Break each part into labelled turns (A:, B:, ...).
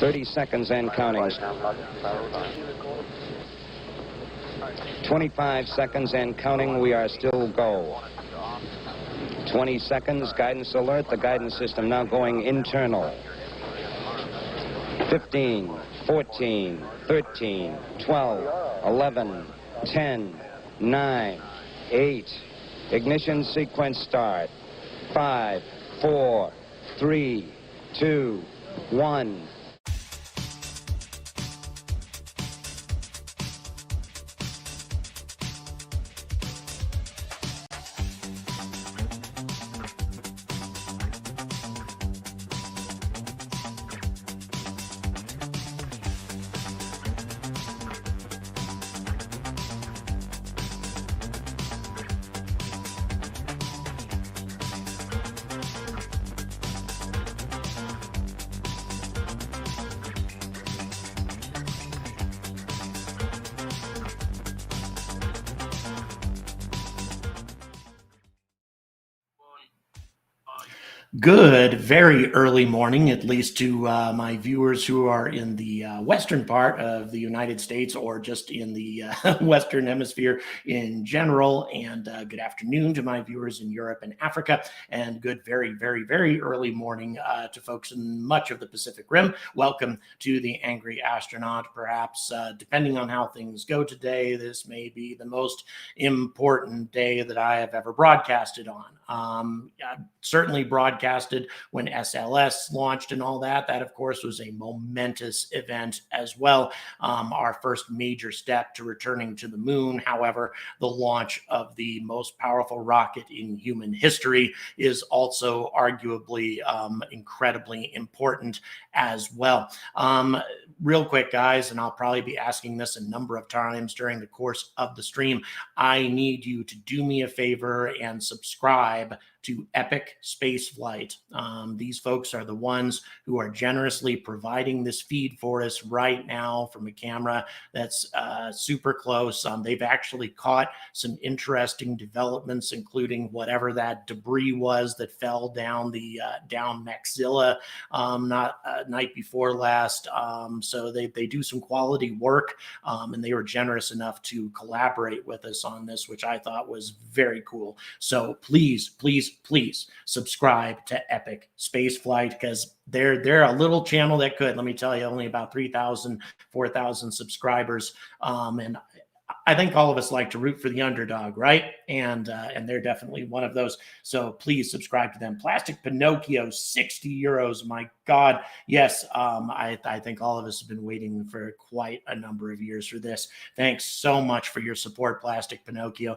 A: 30 seconds and counting. 25 seconds and counting. We are still go. 20 seconds. Guidance alert. The guidance system now going internal. 15, 14, 13, 12, 11, 10, 9, 8. Ignition sequence start. 5, 4, 3, 2, 1.
B: Good, very early morning, at least to my viewers who are in the western part of the United States or just in the Western Hemisphere in general. And good afternoon to my viewers in Europe and Africa. And good, very, very, very early morning to folks in much of the Pacific Rim. Welcome to the Angry Astronaut. Perhaps, depending on how things go today, this may be the most important day that I have ever broadcasted on. Certainly broadcasted when SLS launched and all that. That, of course, was a momentous event as well. Our first major step to returning to the moon. However, the launch of the most powerful rocket in human history is also arguably incredibly important as well. Real quick, guys, and I'll probably be asking this a number of times during the course of the stream. I need you to do me a favor and subscribe to Epic Spaceflight. These folks are the ones who are generously providing this feed for us right now from a camera that's super close. They've actually caught some interesting developments, including whatever that debris was that fell down the down Maxilla night before last. So they do some quality work, and they were generous enough to collaborate with us on this, which I thought was very cool. So please, please, please subscribe to Epic Spaceflight, because they're a little channel that could, let me tell you, only about 3,000, 4,000 subscribers. And I think all of us like to root for the underdog, right? And they're definitely one of those. So please subscribe to them. Plastic Pinocchio, 60 euros. My God. Yes, I think all of us have been waiting for quite a number of years for this. Thanks so much for your support, Plastic Pinocchio.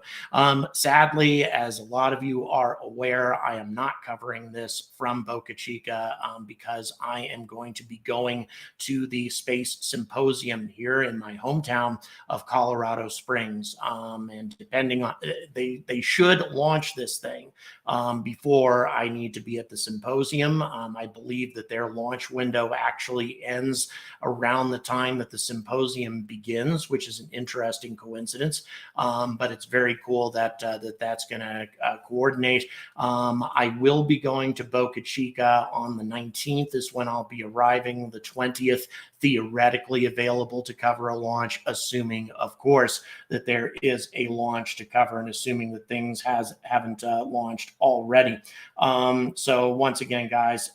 B: Sadly, as a lot of you are aware, I am not covering this from Boca Chica because I am going to be going to the Space Symposium here in my hometown of Colorado Springs. And depending on, they should launch this thing before I need to be at the symposium. I believe that their launch window actually ends around the time that the symposium begins, which is an interesting coincidence. But it's very cool that that's going to coordinate. I will be going to Boca Chica on the 19th is when I'll be arriving. The 20th, theoretically available to cover a launch, assuming, of course, that there is a launch to cover and assuming that things haven't launched already. So once again, guys,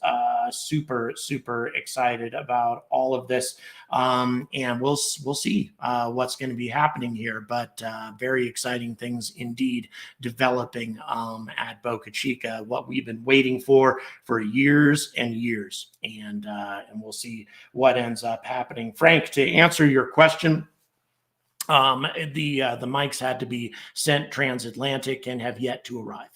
B: super, super excited about all of this. And we'll see what's going to be happening here, but very exciting things indeed developing at Boca Chica, what we've been waiting for years and years, and we'll see what ends up happening. Frank, to answer your question, the mics had to be sent transatlantic and have yet to arrive.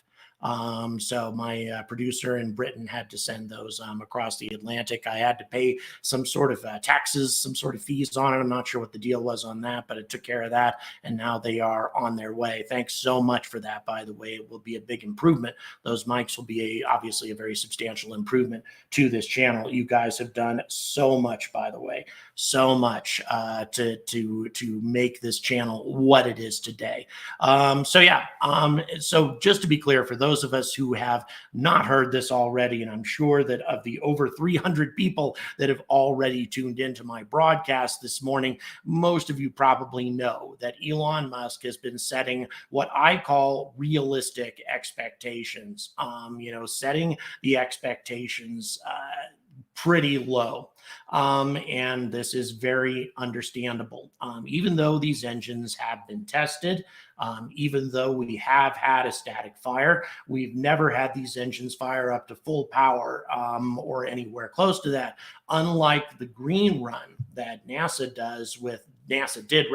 B: So my producer in Britain had to send those across the Atlantic. I had to pay some sort of taxes, some sort of fees on it. I'm not sure what the deal was on that, but it took care of that. And now they are on their way. Thanks so much for that, by the way. It will be a big improvement. Those mics will be obviously a very substantial improvement to this channel. You guys have done so much, by the way, so much to make this channel what it is today. So just to be clear, for those those of us who have not heard this already, and I'm sure that of the over 300 people that have already tuned into my broadcast this morning, most of you probably know that Elon Musk has been setting what I call realistic expectations, setting the expectations pretty low. And this is very understandable. Even though these engines have been tested, even though we have had a static fire, we've never had these engines fire up to full power or anywhere close to that. Unlike the green run that NASA did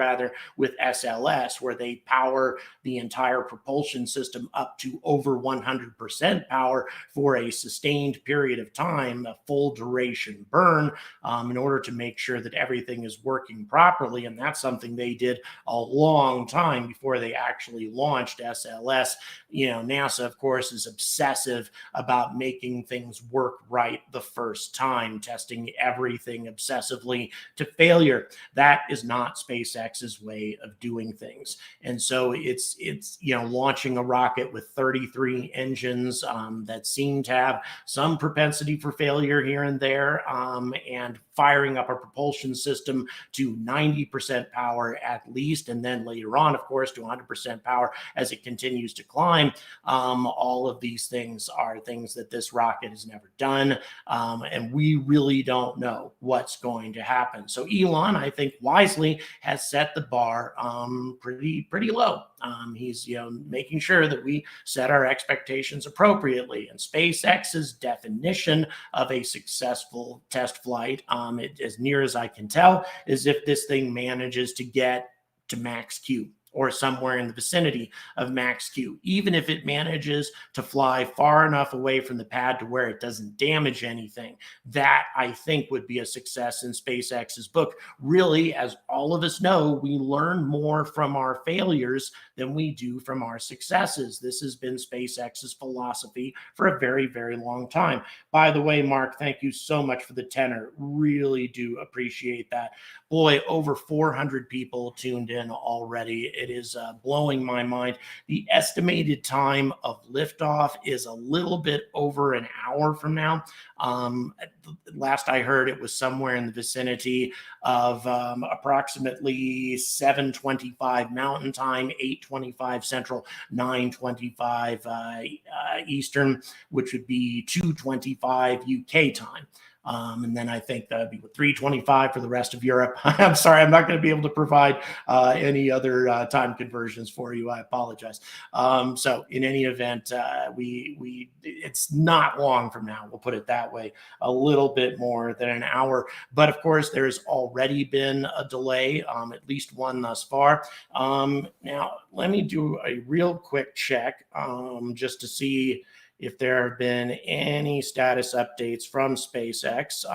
B: with SLS, where they power the entire propulsion system up to over 100% power for a sustained period of time, a full duration burn, in order to make sure that everything is working properly. And that's something they did a long time before they actually launched SLS. NASA, of course, is obsessive about making things work right the first time, testing everything obsessively to failure. That is not SpaceX's way of doing things. And so it's launching a rocket with 33 engines that seem to have some propensity for failure here and there, and firing up a propulsion system to 90% power at least, and then later on, of course, to 100% power as it continues to climb. All of these things are things that this rocket has never done, and we really don't know what's going to happen. So Elon, I think wisely, has set the bar pretty low. He's making sure that we set our expectations appropriately. And SpaceX's definition of a successful test flight, as near as I can tell, is if this thing manages to get to max Q, or somewhere in the vicinity of max Q. Even if it manages to fly far enough away from the pad to where it doesn't damage anything, that I think would be a success in SpaceX's book. Really, as all of us know, we learn more from our failures than we do from our successes. This has been SpaceX's philosophy for a very, very long time. By the way, Mark, thank you so much for the tenor. Really do appreciate that. Boy, over 400 people tuned in already. It is blowing my mind. The estimated time of liftoff is a little bit over an hour from now. Last I heard, it was somewhere in the vicinity of approximately 7:25 Mountain Time, 8:25 Central, 9:25 Eastern, which would be 2:25 UK time. And then I think that'd be 3:25 for the rest of Europe. I'm sorry, I'm not going to be able to provide any other time conversions for you. I apologize. So in any event, it's not long from now. We'll put it that way. A little bit more than an hour. But of course, there's already been a delay, at least one thus far. Now, let me do a real quick check just to see if there have been any status updates from SpaceX.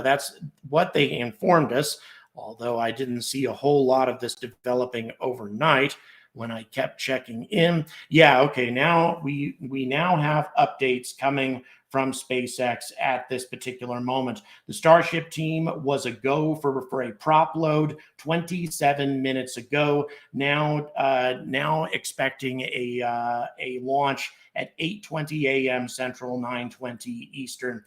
B: That's what they informed us, although I didn't see a whole lot of this developing overnight when I kept checking in. Yeah, okay, now we now have updates coming from SpaceX at this particular moment. The Starship team was a go for a prop load 27 minutes ago. Now expecting a launch at 8:20 a.m. Central, 9:20 Eastern.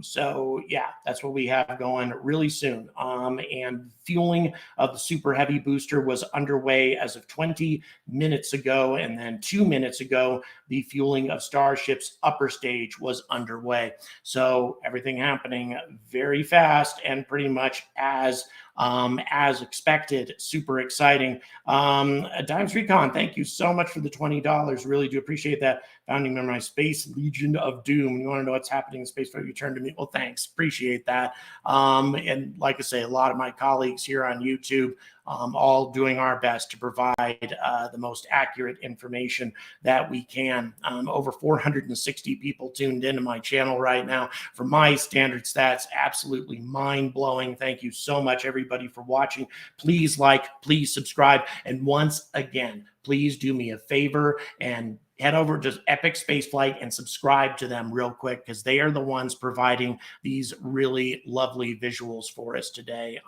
B: So yeah, that's what we have going really soon. And fueling of the Super Heavy booster was underway as of 20 minutes ago, and then 2 minutes ago, the fueling of Starship's upper stage was underway. So everything happening very fast and pretty much as expected. Super exciting. Dimes Recon, thank you so much for the $20. Really do appreciate that. Founding member, my Space Legion of Doom. You want to know what's happening in space before you turn to me? Well, thanks. Appreciate that. And like I say, a lot of my colleagues here on YouTube, all doing our best to provide the most accurate information that we can. Over 460 people tuned into my channel right now. For my standard stats, absolutely mind-blowing. Thank you so much, everybody, for watching. Please like, please subscribe. And once again, please do me a favor and head over to Epic Spaceflight and subscribe to them real quick, because they are the ones providing these really lovely visuals for us today.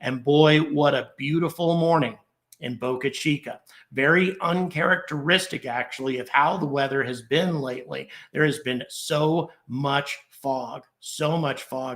B: And boy, what a beautiful morning in Boca Chica. Very uncharacteristic, actually, of how the weather has been lately. There has been so much fog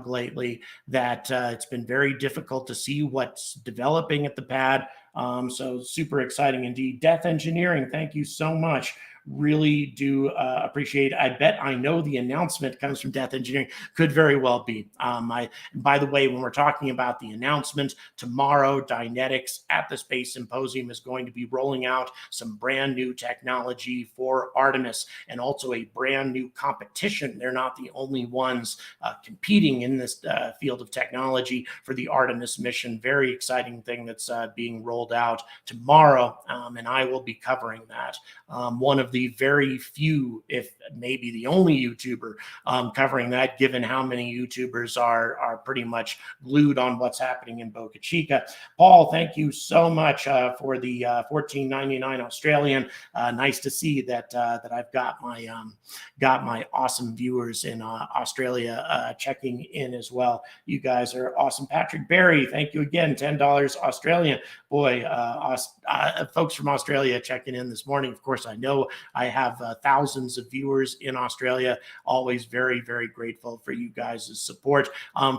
B: lately that it's been very difficult to see what's developing at the pad. So super exciting indeed. Death Engineering, thank you so much. Really do appreciate it. I bet I know the announcement comes from Death Engineering. Could very well be. By the way, when we're talking about the announcement, tomorrow Dynetics at the Space Symposium is going to be rolling out some brand new technology for Artemis and also a brand new competition. They're not the only ones competing in this field of technology for the Artemis mission. Very exciting thing that's being rolled out tomorrow, and I will be covering that. One of the very few, if maybe the only YouTuber covering that, given how many YouTubers are pretty much glued on what's happening in Boca Chica. Paul, thank you so much for the $14.99 Australian. Nice to see that I've got my awesome viewers in Australia checking in as well. You guys are awesome. Patrick Berry, thank you again. $10 Australian. Boy, folks from Australia checking in this morning. Of course, I know I have thousands of viewers in Australia. Always very, very grateful for you guys' support.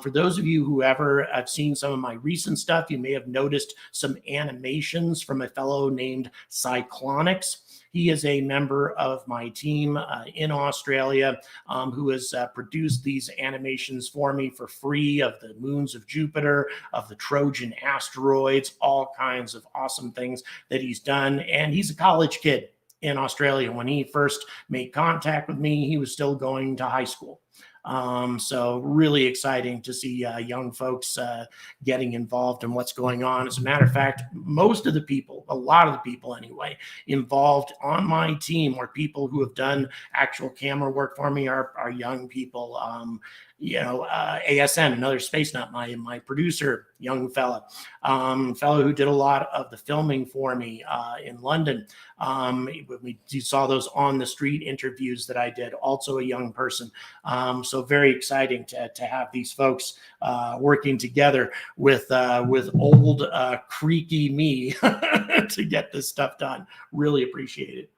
B: For those of you who ever have seen some of my recent stuff, you may have noticed some animations from a fellow named Cyclonics. He is a member of my team in Australia who has produced these animations for me for free of the moons of Jupiter, of the Trojan asteroids, all kinds of awesome things that he's done. And he's a college kid in Australia. When he first made contact with me, he was still going to high school. So really exciting to see young folks getting involved in what's going on. As a matter of fact, most of the people, a lot of the people anyway, involved on my team are people who have done actual camera work for me are young people. ASN, another space nut, my producer, young fellow who did a lot of the filming for me in London. We saw those on the street interviews that I did, also a young person. So very exciting to have these folks working together with old creaky me to get this stuff done. Really appreciate it.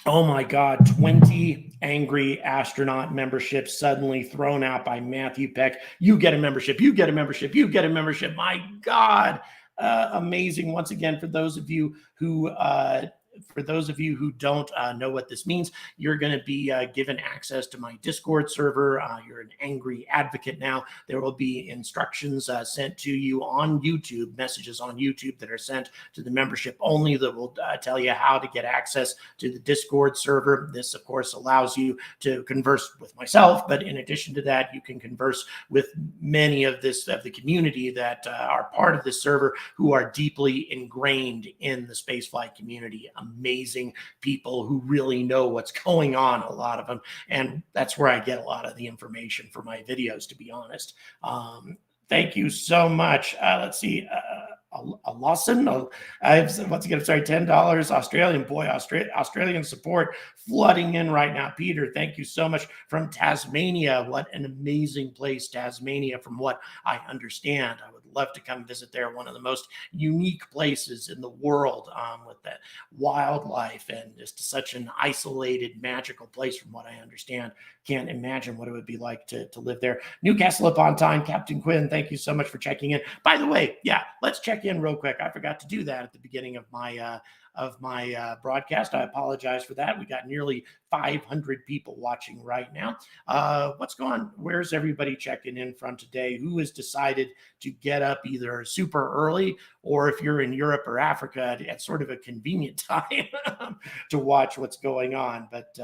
B: Oh my God, 20 angry astronaut memberships suddenly thrown out by Matthew Peck. You get a membership, you get a membership, you get a membership. My God, amazing. Once again, for those of you who don't know what this means, you're going to be given access to my Discord server. You're an angry advocate now. There will be instructions sent to you on YouTube, messages on YouTube that are sent to the membership only that will tell you how to get access to the Discord server. This, of course, allows you to converse with myself, but in addition to that, you can converse with many of the community that are part of this server who are deeply ingrained in the spaceflight community. Amazing people who really know what's going on, a lot of them. And that's where I get a lot of the information for my videos, to be honest. Thank you so much. Let's see. A Lawson. Once again, sorry, $10 Australian. Boy, Australian support flooding in right now. Peter, thank you so much from Tasmania. What an amazing place, Tasmania, from what I understand. I would love to come visit there. One of the most unique places in the world with the wildlife and just such an isolated, magical place from what I understand. Can't imagine what it would be like to live there. Newcastle upon Tyne, Captain Quinn, thank you so much for checking in. By the way, yeah, let's check in real quick. I forgot to do that at the beginning of my broadcast. I apologize for that. We got nearly 500 people watching right now. What's going on? Where's everybody checking in from today? Who has decided to get up either super early, or if you're in Europe or Africa, at sort of a convenient time to watch what's going on? But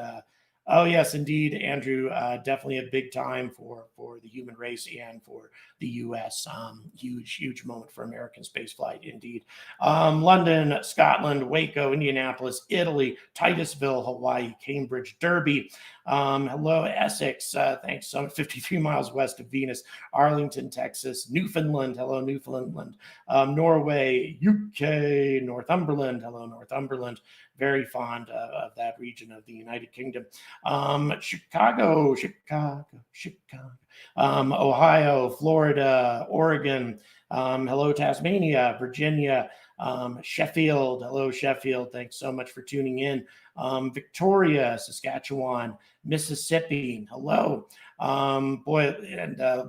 B: oh, yes, indeed, Andrew, definitely a big time for the human race and for the U.S. Huge moment for American spaceflight, indeed. London, Scotland, Waco, Indianapolis, Italy, Titusville, Hawaii, Cambridge, Derby. Hello, Essex. Thanks. 53 miles west of Venus. Arlington, Texas. Newfoundland. Hello, Newfoundland. Norway, UK, Northumberland. Hello, Northumberland. Very fond of that region of the United Kingdom. Chicago, Ohio, Florida, Oregon. Hello, Tasmania, Virginia, Sheffield. Hello, Sheffield. Thanks so much for tuning in. Victoria, Saskatchewan, Mississippi. Hello.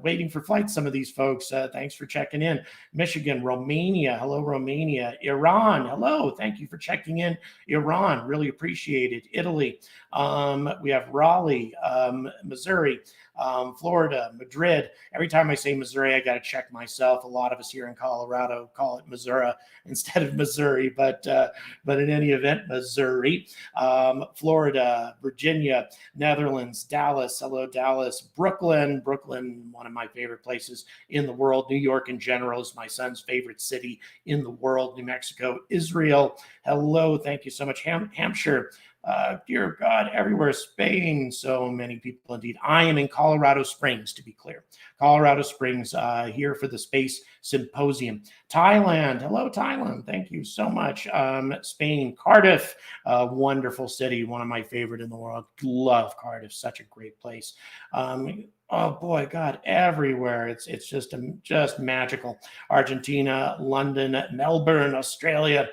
B: Waiting for flights, some of these folks. Thanks for checking in. Michigan, Romania. Hello, Romania. Iran. Hello. Thank you for checking in. Iran. Really appreciate it. Italy. We have Raleigh, Missouri, Florida, Madrid. Every time I say Missouri, I got to check myself. A lot of us here in Colorado call it Missouri instead of Missouri, but in any event, Missouri, Florida, Virginia, Netherlands, Dallas. Hello, Dallas. Brooklyn, one of my favorite places in the world. New York in general is my son's favorite city in the world. New Mexico, Israel. Hello, thank you so much. Hampshire. Dear God, everywhere. Spain, so many people indeed. I am in Colorado Springs, to be clear. Colorado Springs, here for the Space Symposium. Thailand, hello, Thailand. Thank you so much. Spain, Cardiff, a wonderful city, one of my favorite in the world. Love Cardiff, such a great place. Oh boy, God, everywhere. It's just magical. Argentina, London, Melbourne, Australia,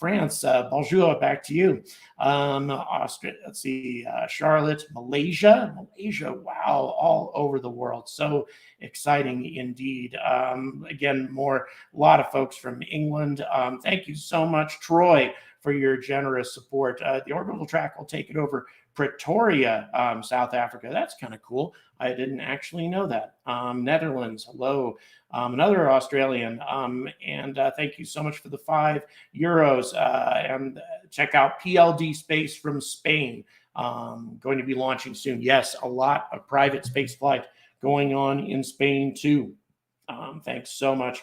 B: France. Bonjour, back to you. Austria, let's see, Charlotte, Malaysia. Wow, all over the world. So exciting indeed. Again, a lot of folks from England. Thank you so much, Troy, for your generous support. The orbital track will take it over Pretoria, South Africa. That's kind of cool. I didn't actually know that. Netherlands, hello. Another Australian. And thank you so much for the €5. And check out PLD Space from Spain. Going to be launching soon. Yes, a lot of private space flight going on in Spain too. Thanks so much.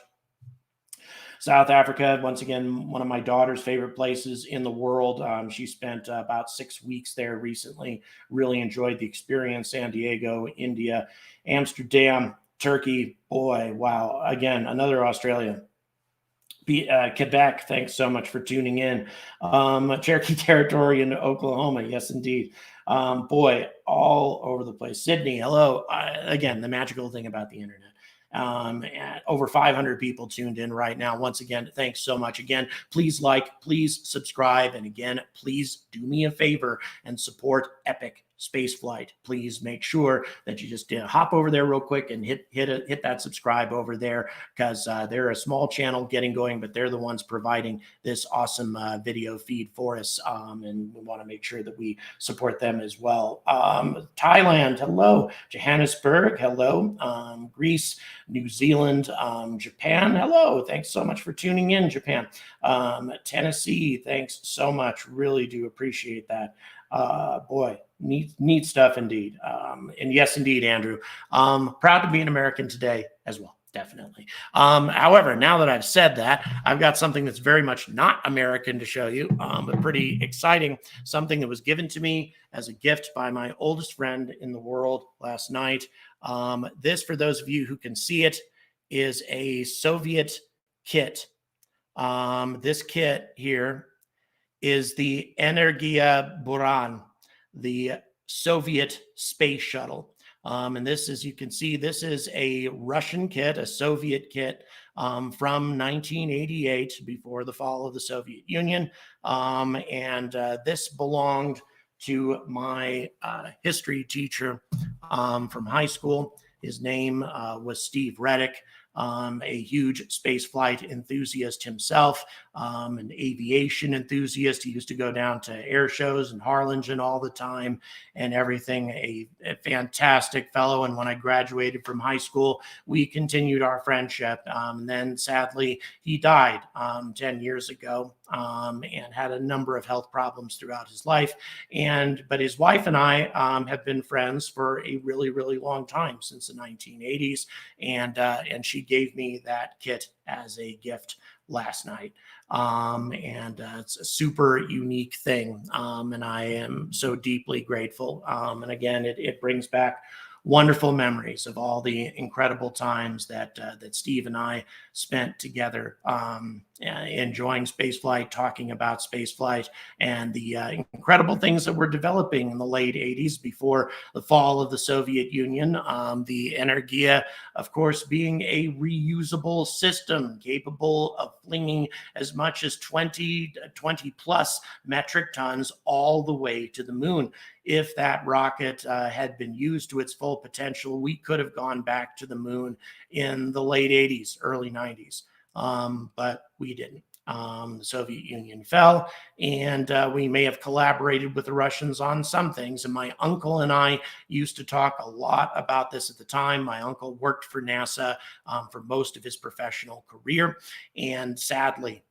B: South Africa, once again, one of my daughter's favorite places in the world. She spent about 6 weeks there recently. Really enjoyed the experience. San Diego, India, Amsterdam, Turkey. Boy, wow. Again, another Australia. Quebec, thanks so much for tuning in. Cherokee Territory in Oklahoma. Yes, indeed. Boy, all over the place. Sydney, hello. Again, the magical thing about the internet. Over 500 people tuned in right now. Once again, thanks so much. Again, please like, please subscribe. And again, please do me a favor and support Epic Spaceflight. Please make sure that you just hop over there real quick and hit that subscribe over there, because they're a small channel getting going, but they're the ones providing this awesome video feed for us. And we want to make sure that we support them as well. Thailand, hello. Johannesburg, hello. Greece, New Zealand, Japan, hello. Thanks so much for tuning in, Japan. Tennessee, thanks so much. Really do appreciate that. Boy, neat stuff indeed. And yes, indeed, Andrew. Proud to be an American today as well. Definitely. However, now that I've said that, I've got something that's very much not American to show you, but pretty exciting. Something that was given to me as a gift by my oldest friend in the world last night. This, for those of you who can see it, is a Soviet kit. This kit here is the Energia Buran, the Soviet space shuttle. And this, as you can see, this is a Russian kit, a Soviet kit from 1988, before the fall of the Soviet Union. And this belonged to my history teacher from high school. His name was Steve Reddick. A huge space flight enthusiast himself, an aviation enthusiast. He used to go down to air shows in Harlingen all the time and everything. A fantastic fellow. And when I graduated from high school, we continued our friendship. And then sadly, he died 10 years ago and had a number of health problems throughout his life. But his wife and I have been friends for a really, really long time, since the 1980s. And she gave me that kit as a gift last night. It's a super unique thing. And I am so deeply grateful. And again, it brings back wonderful memories of all the incredible times that Steve and I spent together, enjoying spaceflight, talking about spaceflight, and the incredible things that were developing in the late 80s before the fall of the Soviet Union. The Energia, of course, being a reusable system capable of flinging as much as 20 plus metric tons all the way to the moon. If that rocket had been used to its full potential, we could have gone back to the moon in the late 80s, early 90s. But we didn't. The Soviet Union fell, and we may have collaborated with the Russians on some things. And my uncle and I used to talk a lot about this at the time. My uncle worked for NASA for most of his professional career, and sadly,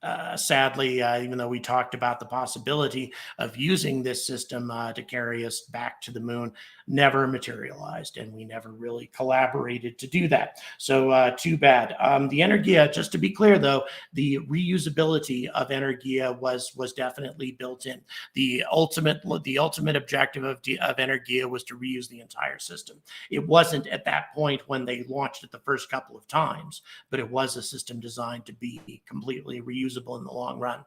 B: even though we talked about the possibility of using this system to carry us back to the moon, never materialized, and we never really collaborated to do that. So too bad. The Energia, just to be clear though, the reusability of Energia was definitely built in. The ultimate objective of Energia was to reuse the entire system. It wasn't at that point when they launched it the first couple of times, but it was a system designed to be completely reusable in the long run.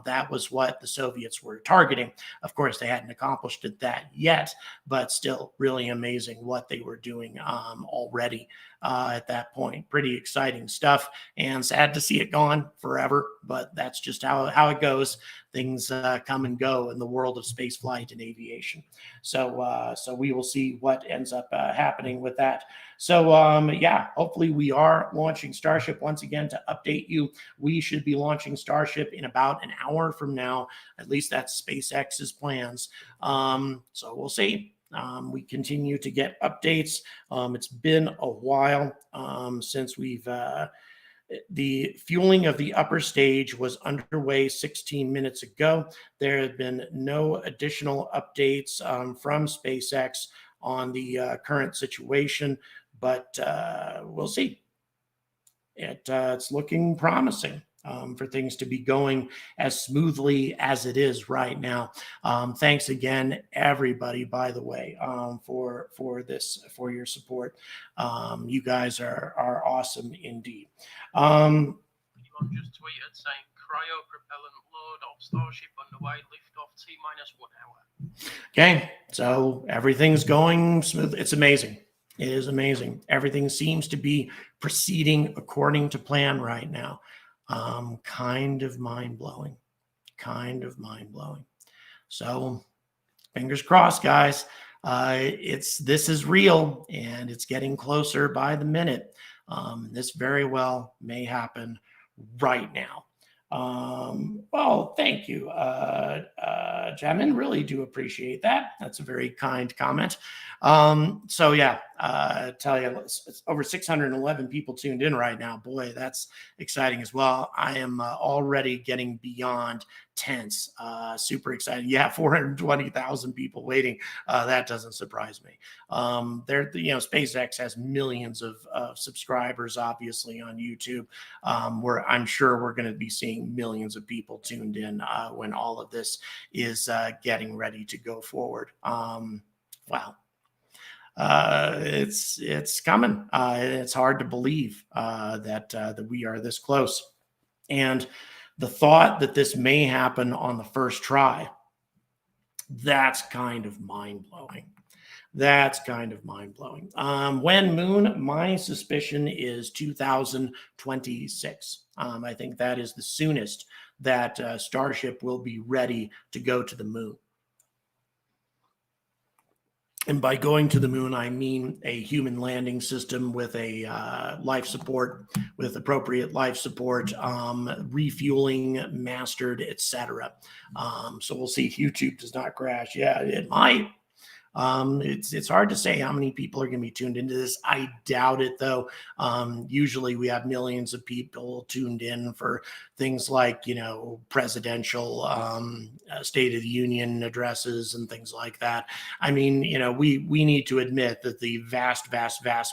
B: That was what the Soviets were targeting. Of course, they hadn't accomplished that yet, but still really amazing what they were doing already at that point. Pretty exciting stuff, and sad to see it gone forever, but that's just how it goes. Things come and go in the world of space flight and aviation. So we will see what ends up happening with that. So yeah, hopefully we are launching Starship once again. To update you, we should be launching Starship in about an hour from now. At least that's SpaceX's plans. So we'll see. We continue to get updates. It's been a while since we've the fueling of the upper stage was underway 16 minutes ago. There have been no additional updates from SpaceX on the current situation, but we'll see. It's looking promising for things to be going as smoothly as it is right now. Thanks again, everybody, by the way, for your support. You guys are awesome indeed.
C: Anyone just tweeted saying cryo propellant load of Starship underway, liftoff T-1 hour.
B: Okay, so everything's going smooth. It's amazing. It is amazing. Everything seems to be proceeding according to plan right now. Kind of mind-blowing. So fingers crossed, guys. This is real, and it's getting closer by the minute. This very well may happen right now. Well, thank you, Jamin. Really do appreciate that. That's a very kind comment. So yeah, tell you, it's over 611 people tuned in right now. Boy, that's exciting as well. I am already getting beyond tense. Super excited. Yeah, 420,000 people waiting. That doesn't surprise me. SpaceX has millions of subscribers, obviously, on YouTube. Where I'm sure we're going to be seeing millions of people tuned in when all of this is getting ready to go forward. Wow. It's coming. It's hard to believe that we are this close. And the thought that this may happen on the first try, that's kind of mind-blowing. When moon, my suspicion is 2026. I think that is the soonest that Starship will be ready to go to the moon. And by going to the moon, I mean a human landing system with a life support, with appropriate life support, refueling, mastered, etc. So we'll see if YouTube does not crash. Yeah, it might. It's hard to say how many people are going to be tuned into this. I doubt it, though. Usually we have millions of people tuned in for things like, presidential State of the Union addresses and things like that. I mean, we need to admit that the vast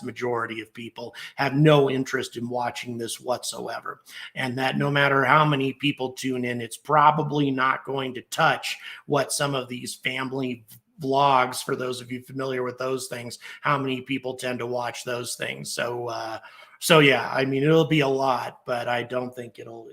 B: majority of people have no interest in watching this whatsoever. And that no matter how many people tune in, it's probably not going to touch what some of these family vlogs, for those of you familiar with those things, how many people tend to watch those things. So So yeah, I mean, it'll be a lot, but I don't think it'll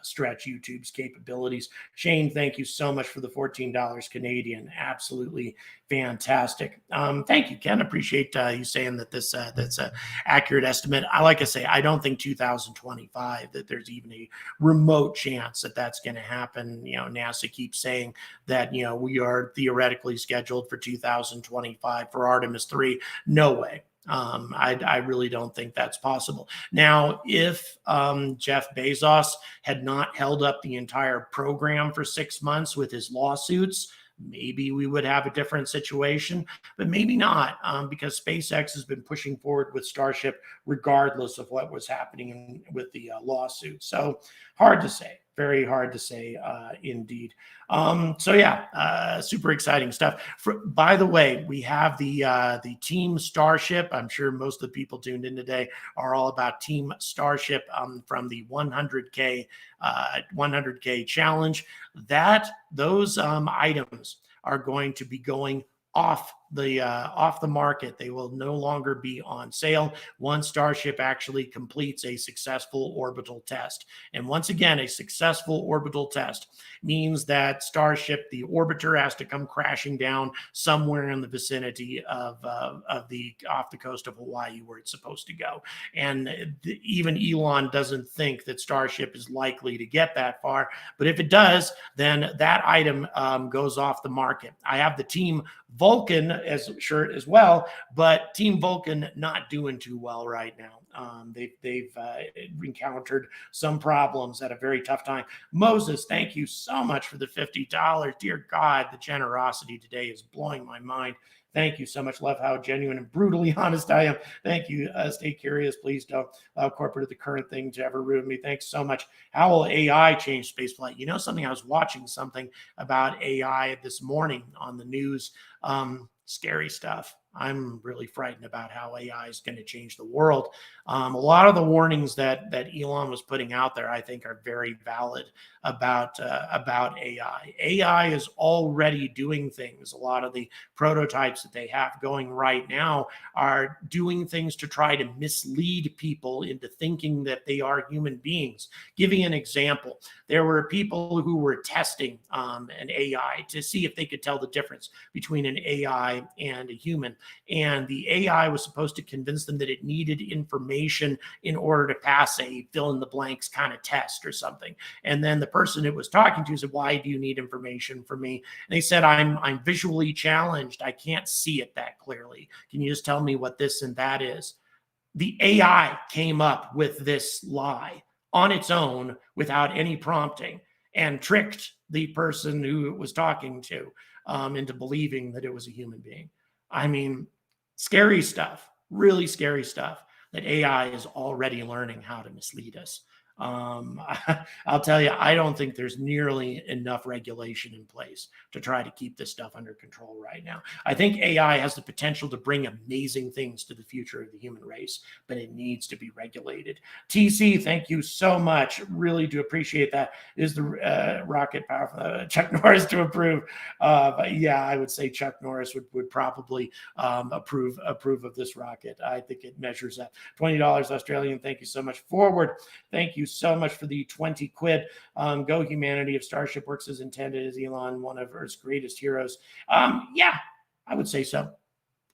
B: stretch YouTube's capabilities. Shane, thank you so much for the $14 Canadian. Absolutely fantastic. Thank you, Ken. Appreciate you saying that that's a accurate estimate. Like I say, I don't think 2025 that there's even a remote chance that that's going to happen. NASA keeps saying that we are theoretically scheduled for 2025 for Artemis 3. No way. I really don't think that's possible. Now, if Jeff Bezos had not held up the entire program for 6 months with his lawsuits, maybe we would have a different situation, but maybe not, because SpaceX has been pushing forward with Starship regardless of what was happening with the lawsuit. So hard to say. Very hard to say, indeed. So yeah, super exciting stuff. By the way, we have the Team Starship. I'm sure most of the people tuned in today are all about Team Starship from the 100K challenge. Those items are going to be going off the market. They will no longer be on sale once Starship actually completes a successful orbital test. And once again, a successful orbital test means that Starship, the orbiter, has to come crashing down somewhere in the vicinity of the off the coast of Hawaii where it's supposed to go. And even Elon doesn't think that Starship is likely to get that far. But if it does, then that item goes off the market. I have the Team Vulcan as shirt as well, but Team Vulcan not doing too well right now. They've encountered some problems at a very tough time. Moses, thank you so much for the $50. Dear God, the generosity today is blowing my mind. Thank you so much. Love how genuine and brutally honest I am. Thank you. Stay curious. Please don't allow corporate or the current thing to ever ruin me. Thanks so much. How will AI change spaceflight? Something, I was watching something about AI this morning on the news. Scary stuff. I'm really frightened about how AI is going to change the world. A lot of the warnings that Elon was putting out there, I think, are very valid about AI. AI is already doing things. A lot of the prototypes that they have going right now are doing things to try to mislead people into thinking that they are human beings. Giving an example, there were people who were testing an AI to see if they could tell the difference between an AI and a human. And the AI was supposed to convince them that it needed information in order to pass a fill in the blanks kind of test or something. And then the person it was talking to said, "Why do you need information from me?" And they said, I'm visually challenged. I can't see it that clearly. Can you just tell me what this and that is? The AI came up with this lie on its own without any prompting and tricked the person who it was talking to into believing that it was a human being. I mean, scary stuff, really scary stuff that AI is already learning how to mislead us. I'll tell you, I don't think there's nearly enough regulation in place to try to keep this stuff under control right now. I think AI has the potential to bring amazing things to the future of the human race, but it needs to be regulated. TC, thank you so much. Really do appreciate that. Is the rocket powerful? Chuck Norris to approve. But yeah, I would say Chuck Norris would probably approve of this rocket. I think it measures up. $20 Australian. Thank you so much. Forward. Thank you so much for the 20 quid. Go humanity. If Starship works as intended, is Elon one of Earth's greatest heroes? Yeah, I would say so.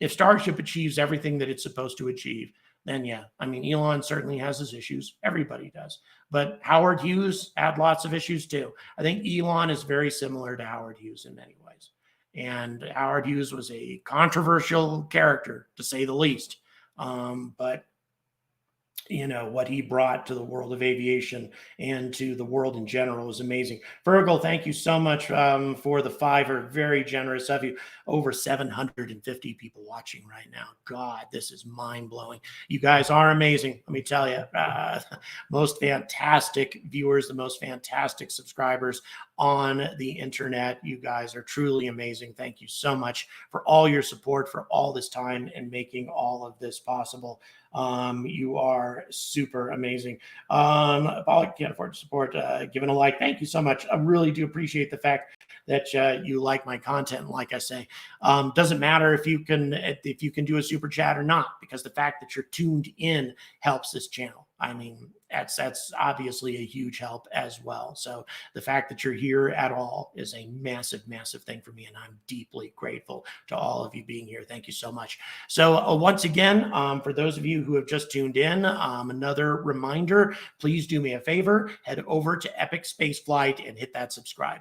B: If Starship achieves everything that it's supposed to achieve, then yeah. I mean, Elon certainly has his issues. Everybody does. But Howard Hughes had lots of issues too. I think Elon is very similar to Howard Hughes in many ways. And Howard Hughes was a controversial character, to say the least. But what he brought to the world of aviation and to the world in general was amazing. Virgil, thank you so much for the $5. Very generous of you. Over 750 people watching right now. God, this is mind-blowing. You guys are amazing. Let me tell you, most fantastic viewers, the most fantastic subscribers on the internet. You guys are truly amazing. Thank you so much for all your support for all this time and making all of this possible. You are super amazing. Pollock can't afford to support. Giving a like. Thank you so much. I really do appreciate the fact that you like my content. Like I say, doesn't matter if you can do a super chat or not, because the fact that you're tuned in helps this channel. I mean, that's obviously a huge help as well. So the fact that you're here at all is a massive, massive thing for me, and I'm deeply grateful to all of you being here. Thank you so much. So once again, for those of you who have just tuned in, another reminder, please do me a favor, head over to Epic Spaceflight and hit that subscribe.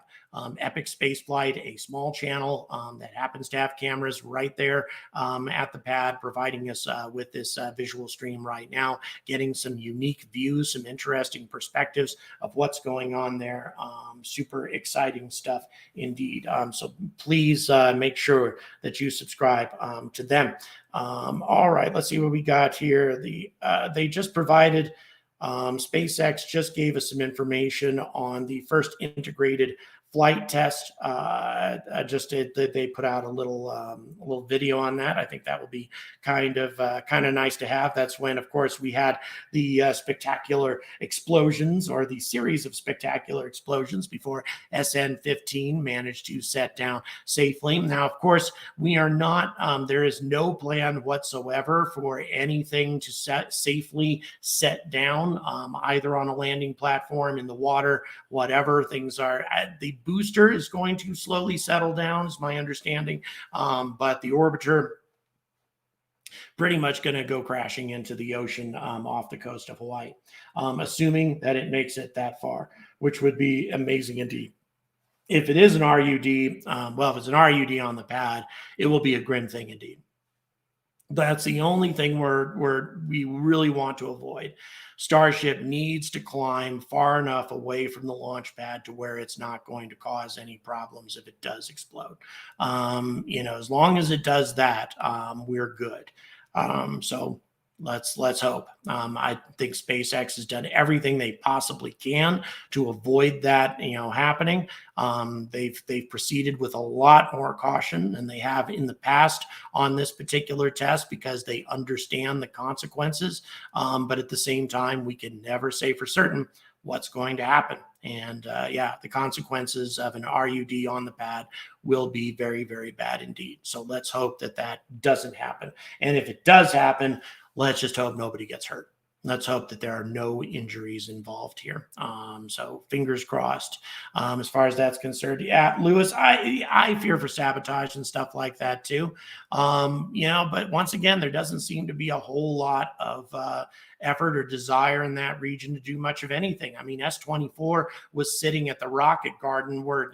B: Epic Spaceflight, a small channel that happens to have cameras right there at the pad, providing us with this visual stream right now, getting some unique views, some interesting perspectives of what's going on there. Super exciting stuff indeed. So please make sure that you subscribe to them. All right, let's see what we got here. They just provided, SpaceX just gave us some information on the first integrated flight test. They put out a little video on that. I think that will be kind of nice to have. That's when, of course, we had the spectacular explosions, or the series of spectacular explosions, before SN-15 managed to set down safely. Now, of course, we are not. There is no plan whatsoever for anything to safely set down, either on a landing platform, in the water, whatever. Things are the booster is going to slowly settle down, is my understanding, but the orbiter pretty much going to go crashing into the ocean off the coast of Hawaii, assuming that it makes it that far, which would be amazing indeed. If it is an RUD, well, if it's an RUD on the pad, it will be a grim thing indeed. That's the only thing we really want to avoid. Starship needs to climb far enough away from the launch pad to where it's not going to cause any problems if it does explode. As long as it does that, we're good. So let's hope. I think SpaceX has done everything they possibly can to avoid that, happening. They've proceeded with a lot more caution than they have in the past on this particular test, because they understand the consequences. But at the same time, we can never say for certain what's going to happen. And the consequences of an RUD on the pad will be very, very bad indeed. So let's hope that doesn't happen. And if it does happen, let's just hope nobody gets hurt. Let's hope that there are no injuries involved here. So fingers crossed. As far as that's concerned, yeah, Lewis, I fear for sabotage and stuff like that too. But once again, there doesn't seem to be a whole lot of effort or desire in that region to do much of anything. I mean, S-24 was sitting at the rocket garden where,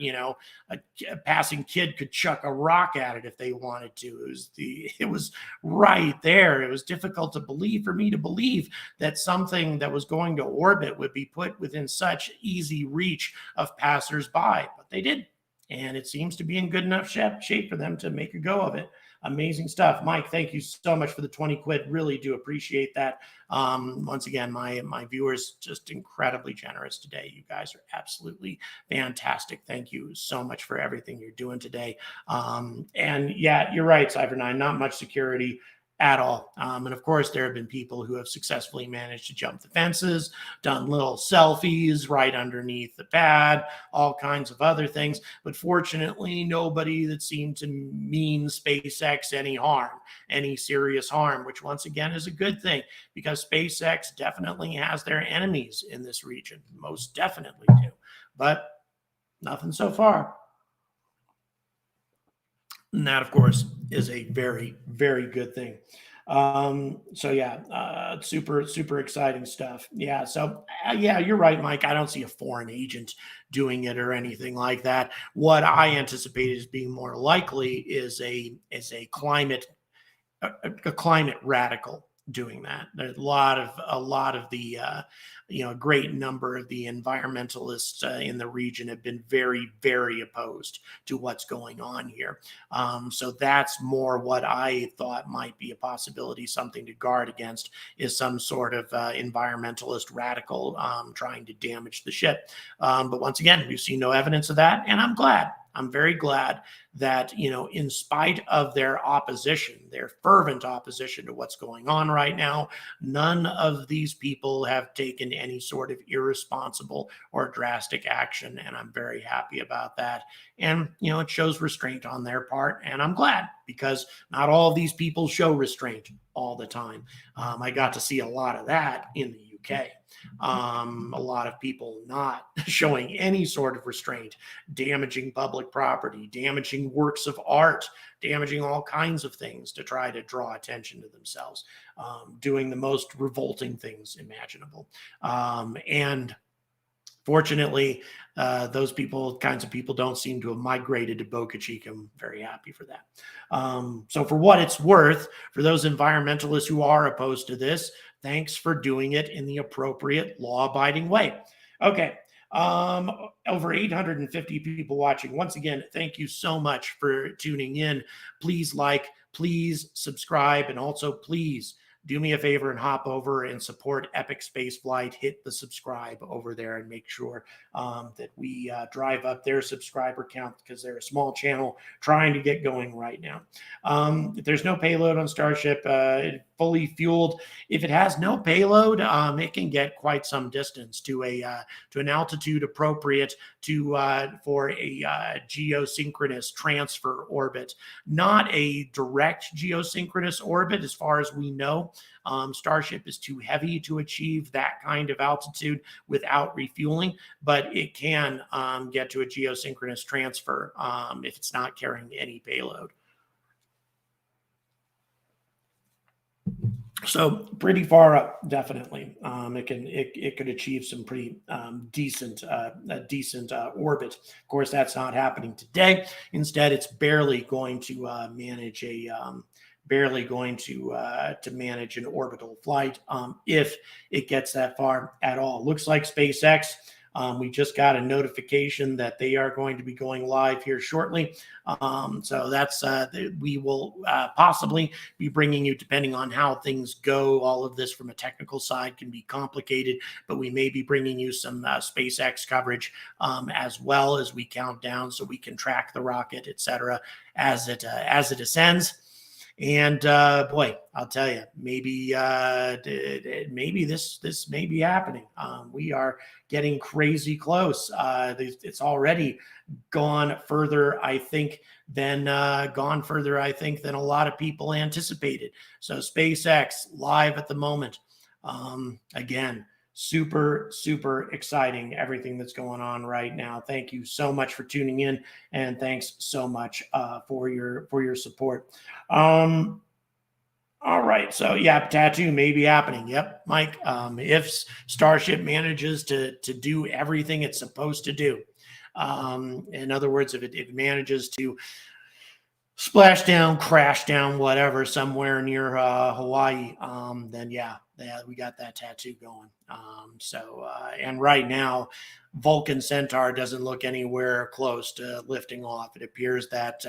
B: a passing kid could chuck a rock at it if they wanted to. It was right there. It was difficult for me to believe that something that was going to orbit would be put within such easy reach of passersby, but they did. And it seems to be in good enough shape for them to make a go of it. Amazing stuff. Mike, thank you so much for the 20 quid. Really do appreciate that. Once again, my viewers, just incredibly generous today. You guys are absolutely fantastic. Thank you so much for everything you're doing today. And yeah, you're right, Cyber9, not much security at all. And of course, there have been people who have successfully managed to jump the fences, done little selfies right underneath the pad, all kinds of other things. But fortunately, nobody that seemed to mean SpaceX any serious harm, which once again is a good thing, because SpaceX definitely has their enemies in this region, most definitely do. But nothing so far. And that, of course, is a very, very good thing. So yeah, super, super exciting stuff. Yeah. So yeah, you're right, Mike. I don't see a foreign agent doing it or anything like that. What I anticipate as being more likely is a climate radical doing that. There's a lot of the a great number of the environmentalists in the region have been very, very opposed to what's going on here. So that's more what I thought might be a possibility, something to guard against, is some sort of environmentalist radical trying to damage the ship. But once again, we've seen no evidence of that, and I'm glad. I'm very glad that, in spite of their opposition, their fervent opposition to what's going on right now, none of these people have taken any sort of irresponsible or drastic action. And I'm very happy about that. And, it shows restraint on their part. And I'm glad, because not all of these people show restraint all the time. I got to see a lot of that in the UK. A lot of people not showing any sort of restraint, damaging public property, damaging works of art, damaging all kinds of things to try to draw attention to themselves, doing the most revolting things imaginable. And fortunately, those kinds of people don't seem to have migrated to Boca Chica. I'm very happy for that. So for what it's worth, for those environmentalists who are opposed to this, thanks for doing it in the appropriate law-abiding way. Okay. Over 850 people watching. Once again, thank you so much for tuning in. Please like, please subscribe, and also please do me a favor and hop over and support Epic Spaceflight. Hit the subscribe over there and make sure that we drive up their subscriber count, because they're a small channel trying to get going right now. If there's no payload on Starship, fully fueled, if it has no payload, it can get quite some distance to an altitude appropriate for a geosynchronous transfer orbit. Not a direct geosynchronous orbit, as far as we know. Starship is too heavy to achieve that kind of altitude without refueling, but it can get to a geosynchronous transfer if it's not carrying any payload. So pretty far up, definitely. It could achieve some pretty decent orbit. Of course, that's not happening today. Instead, it's barely going to manage an orbital flight if it gets that far at all. Looks like SpaceX. We just got a notification that they are going to be going live here shortly. So that's we will possibly be bringing you, depending on how things go. All of this from a technical side can be complicated, but we may be bringing you some SpaceX coverage as well as we count down, so we can track the rocket, etc., as it ascends. And boy, I'll tell you, maybe this may be happening. We are getting crazy close. It's already gone further, I think, than a lot of people anticipated. So SpaceX live at the moment. Again, super, super exciting, everything that's going on right now. Thank you so much for tuning in, and thanks so much for your support. All right, so yeah, tattoo may be happening. Yep, Mike. If Starship manages to do everything it's supposed to do, in other words, if it manages to splash down, crash down, whatever, somewhere near Hawaii, then yeah, we got that tattoo going. And right now, Vulcan Centaur doesn't look anywhere close to lifting off. It appears that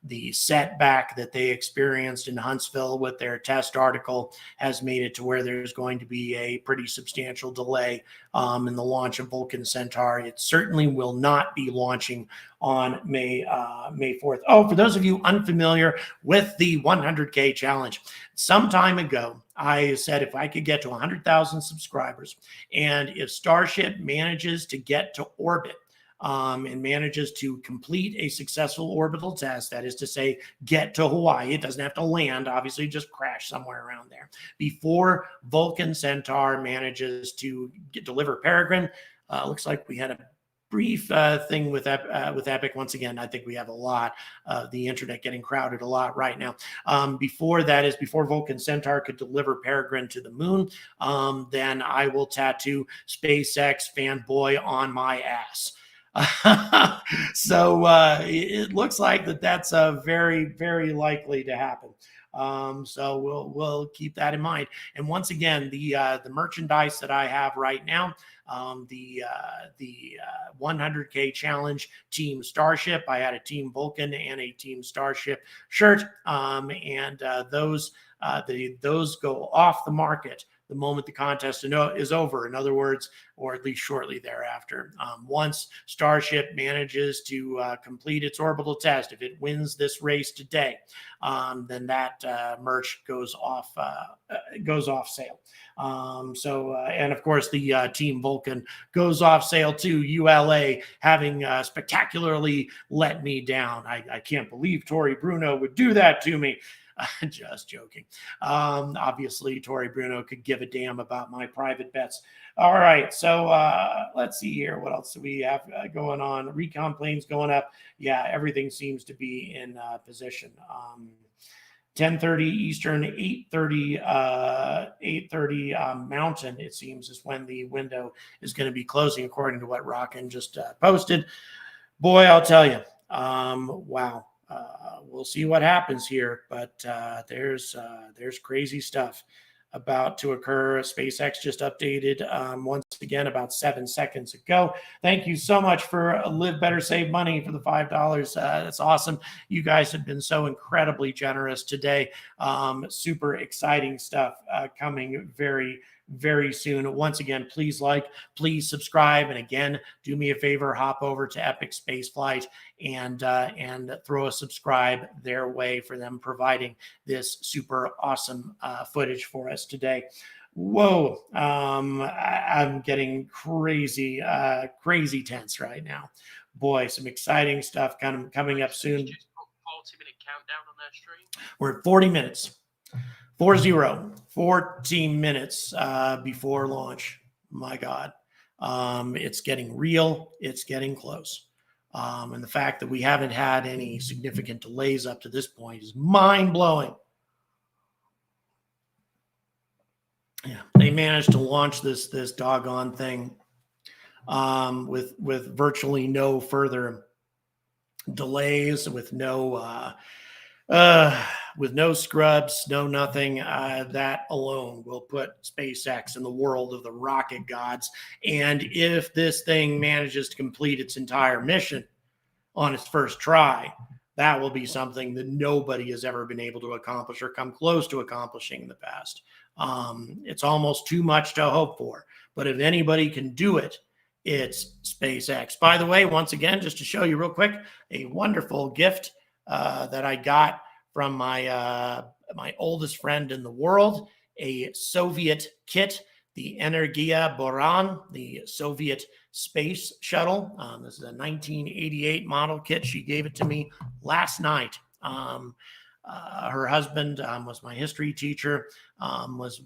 B: the setback that they experienced in Huntsville with their test article has made it to where there's going to be a pretty substantial delay in the launch of Vulcan Centaur. It certainly will not be launching on May 4th. Oh, for those of you unfamiliar with the 100K challenge, some time ago, I said if I could get to 100,000 subscribers, and if Starship manages to get to orbit, and manages to complete a successful orbital test, that is to say, get to Hawaii, it doesn't have to land, obviously, just crash somewhere around there, before Vulcan Centaur manages to deliver Peregrine. Looks like we had a brief thing with Epic. Once again, I think we have a lot of the internet getting crowded a lot right now. Before Vulcan Centaur could deliver Peregrine to the moon, then I will tattoo SpaceX fanboy on my ass. So it looks like that's very, very likely to happen. So we'll keep that in mind. And once again, the merchandise that I have right now, the 100K challenge Team Starship. I had a Team Vulcan and a Team Starship shirt, and those go off the market. the moment the contest is over. In other words, or at least shortly thereafter. Once Starship manages to complete its orbital test, if it wins this race today, then that merch goes off sale. And of course, the Team Vulcan goes off sale to ULA, having spectacularly let me down. I can't believe Tori Bruno would do that to me. Just joking. Obviously, Tori Bruno could give a damn about my private bets. All right, so let's see here. What else do we have going on? Recon planes going up. Yeah, everything seems to be in position. 10:30 Eastern, 8:30 Mountain, it seems, is when the window is going to be closing, according to what Rockin just posted. Boy, I'll tell you, wow. We'll see what happens here, but there's crazy stuff about to occur. SpaceX just updated once again about 7 seconds ago. Thank you so much for Live Better Save Money for the $5. That's awesome. You guys have been so incredibly generous today. Super exciting stuff coming very, very soon. Once again, please please subscribe, and again, do me a favor, hop over to Epic Spaceflight and throw a subscribe their way for them providing this super awesome footage for us today. Whoa, I'm getting crazy tense right now. Boy, some exciting stuff coming up soon.
C: Just put 40-minute countdown on their stream.
B: We're at 40 minutes. 14 minutes before launch. My God. It's getting real. It's getting close. And the fact that we haven't had any significant delays up to this point is mind-blowing. Yeah, they managed to launch this doggone thing with virtually no further delays, with no scrubs, no nothing. That alone will put SpaceX in the world of the rocket gods. And if this thing manages to complete its entire mission on its first try, that will be something that nobody has ever been able to accomplish or come close to accomplishing in the past. It's almost too much to hope for. But if anybody can do it, it's SpaceX. By the way, once again, just to show you real quick, a wonderful gift that I got from my oldest friend in the world, a Soviet kit, the Energia Boran, the Soviet space shuttle. This is a 1988 model kit. She gave it to me last night. Her husband was my history teacher, was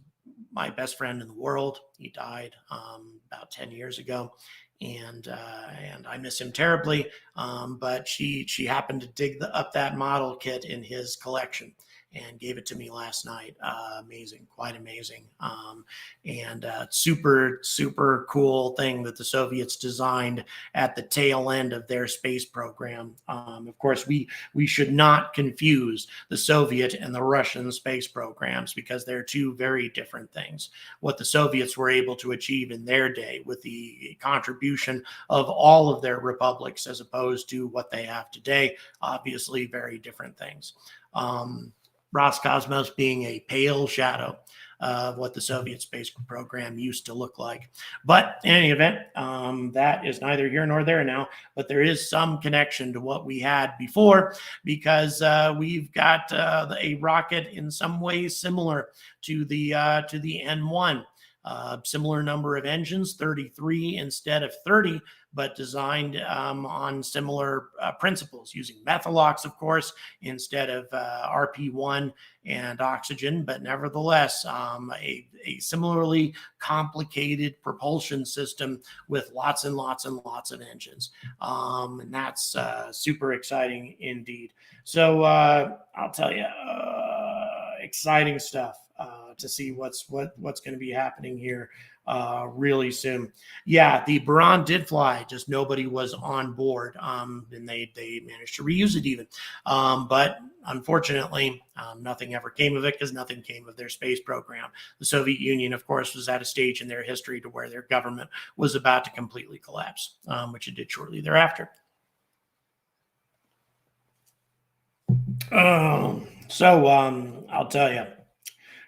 B: my best friend in the world. He died about 10 years ago. And I miss him terribly. But she happened to dig up that model kit in his collection and gave it to me last night. Amazing, quite amazing. And super, super cool thing that the Soviets designed at the tail end of their space program. Of course, we should not confuse the Soviet and the Russian space programs, because they're two very different things. What the Soviets were able to achieve in their day with the contribution of all of their republics as opposed to what they have today, obviously very different things. Roscosmos being a pale shadow of what the Soviet space program used to look like. But in any event, that is neither here nor there now, but there is some connection to what we had before, because we've got a rocket in some ways similar to the N1. Similar number of engines, 33 instead of 30, but designed on similar principles, using methalox, of course, instead of RP1 and oxygen, but nevertheless, a similarly complicated propulsion system with lots and lots and lots of engines. And that's super exciting indeed. So I'll tell you, exciting stuff. To see what's going to be happening here really soon. Yeah, the Buran did fly, just nobody was on board, and they managed to reuse it even. But unfortunately, nothing ever came of it, because nothing came of their space program. The Soviet Union, of course, was at a stage in their history to where their government was about to completely collapse, which it did shortly thereafter. So I'll tell you,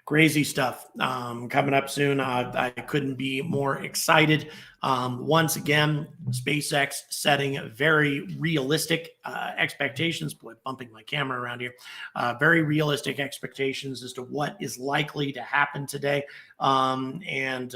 B: Crazy stuff coming up soon. I couldn't be more excited. Once again, SpaceX setting very realistic expectations. Boy, bumping my camera around here. Very realistic expectations as to what is likely to happen today. And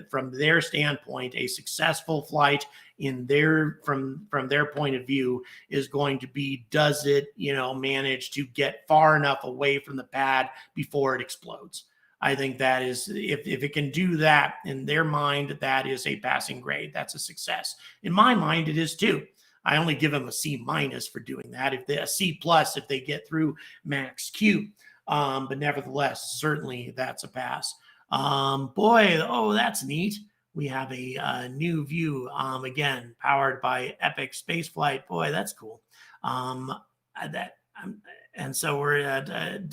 B: from their standpoint, a successful flight in their from their point of view is going to be, does it manage to get far enough away from the pad before it explodes? I think that is, if it can do that in their mind, that is a passing grade. That's a success. In my mind, it is too. I only give them a C- for doing that. If they a C+ if they get through max Q, but nevertheless, certainly that's a pass. Boy, oh, that's neat. We have a new view, again, powered by Epic Spaceflight. Boy, that's cool. And so we're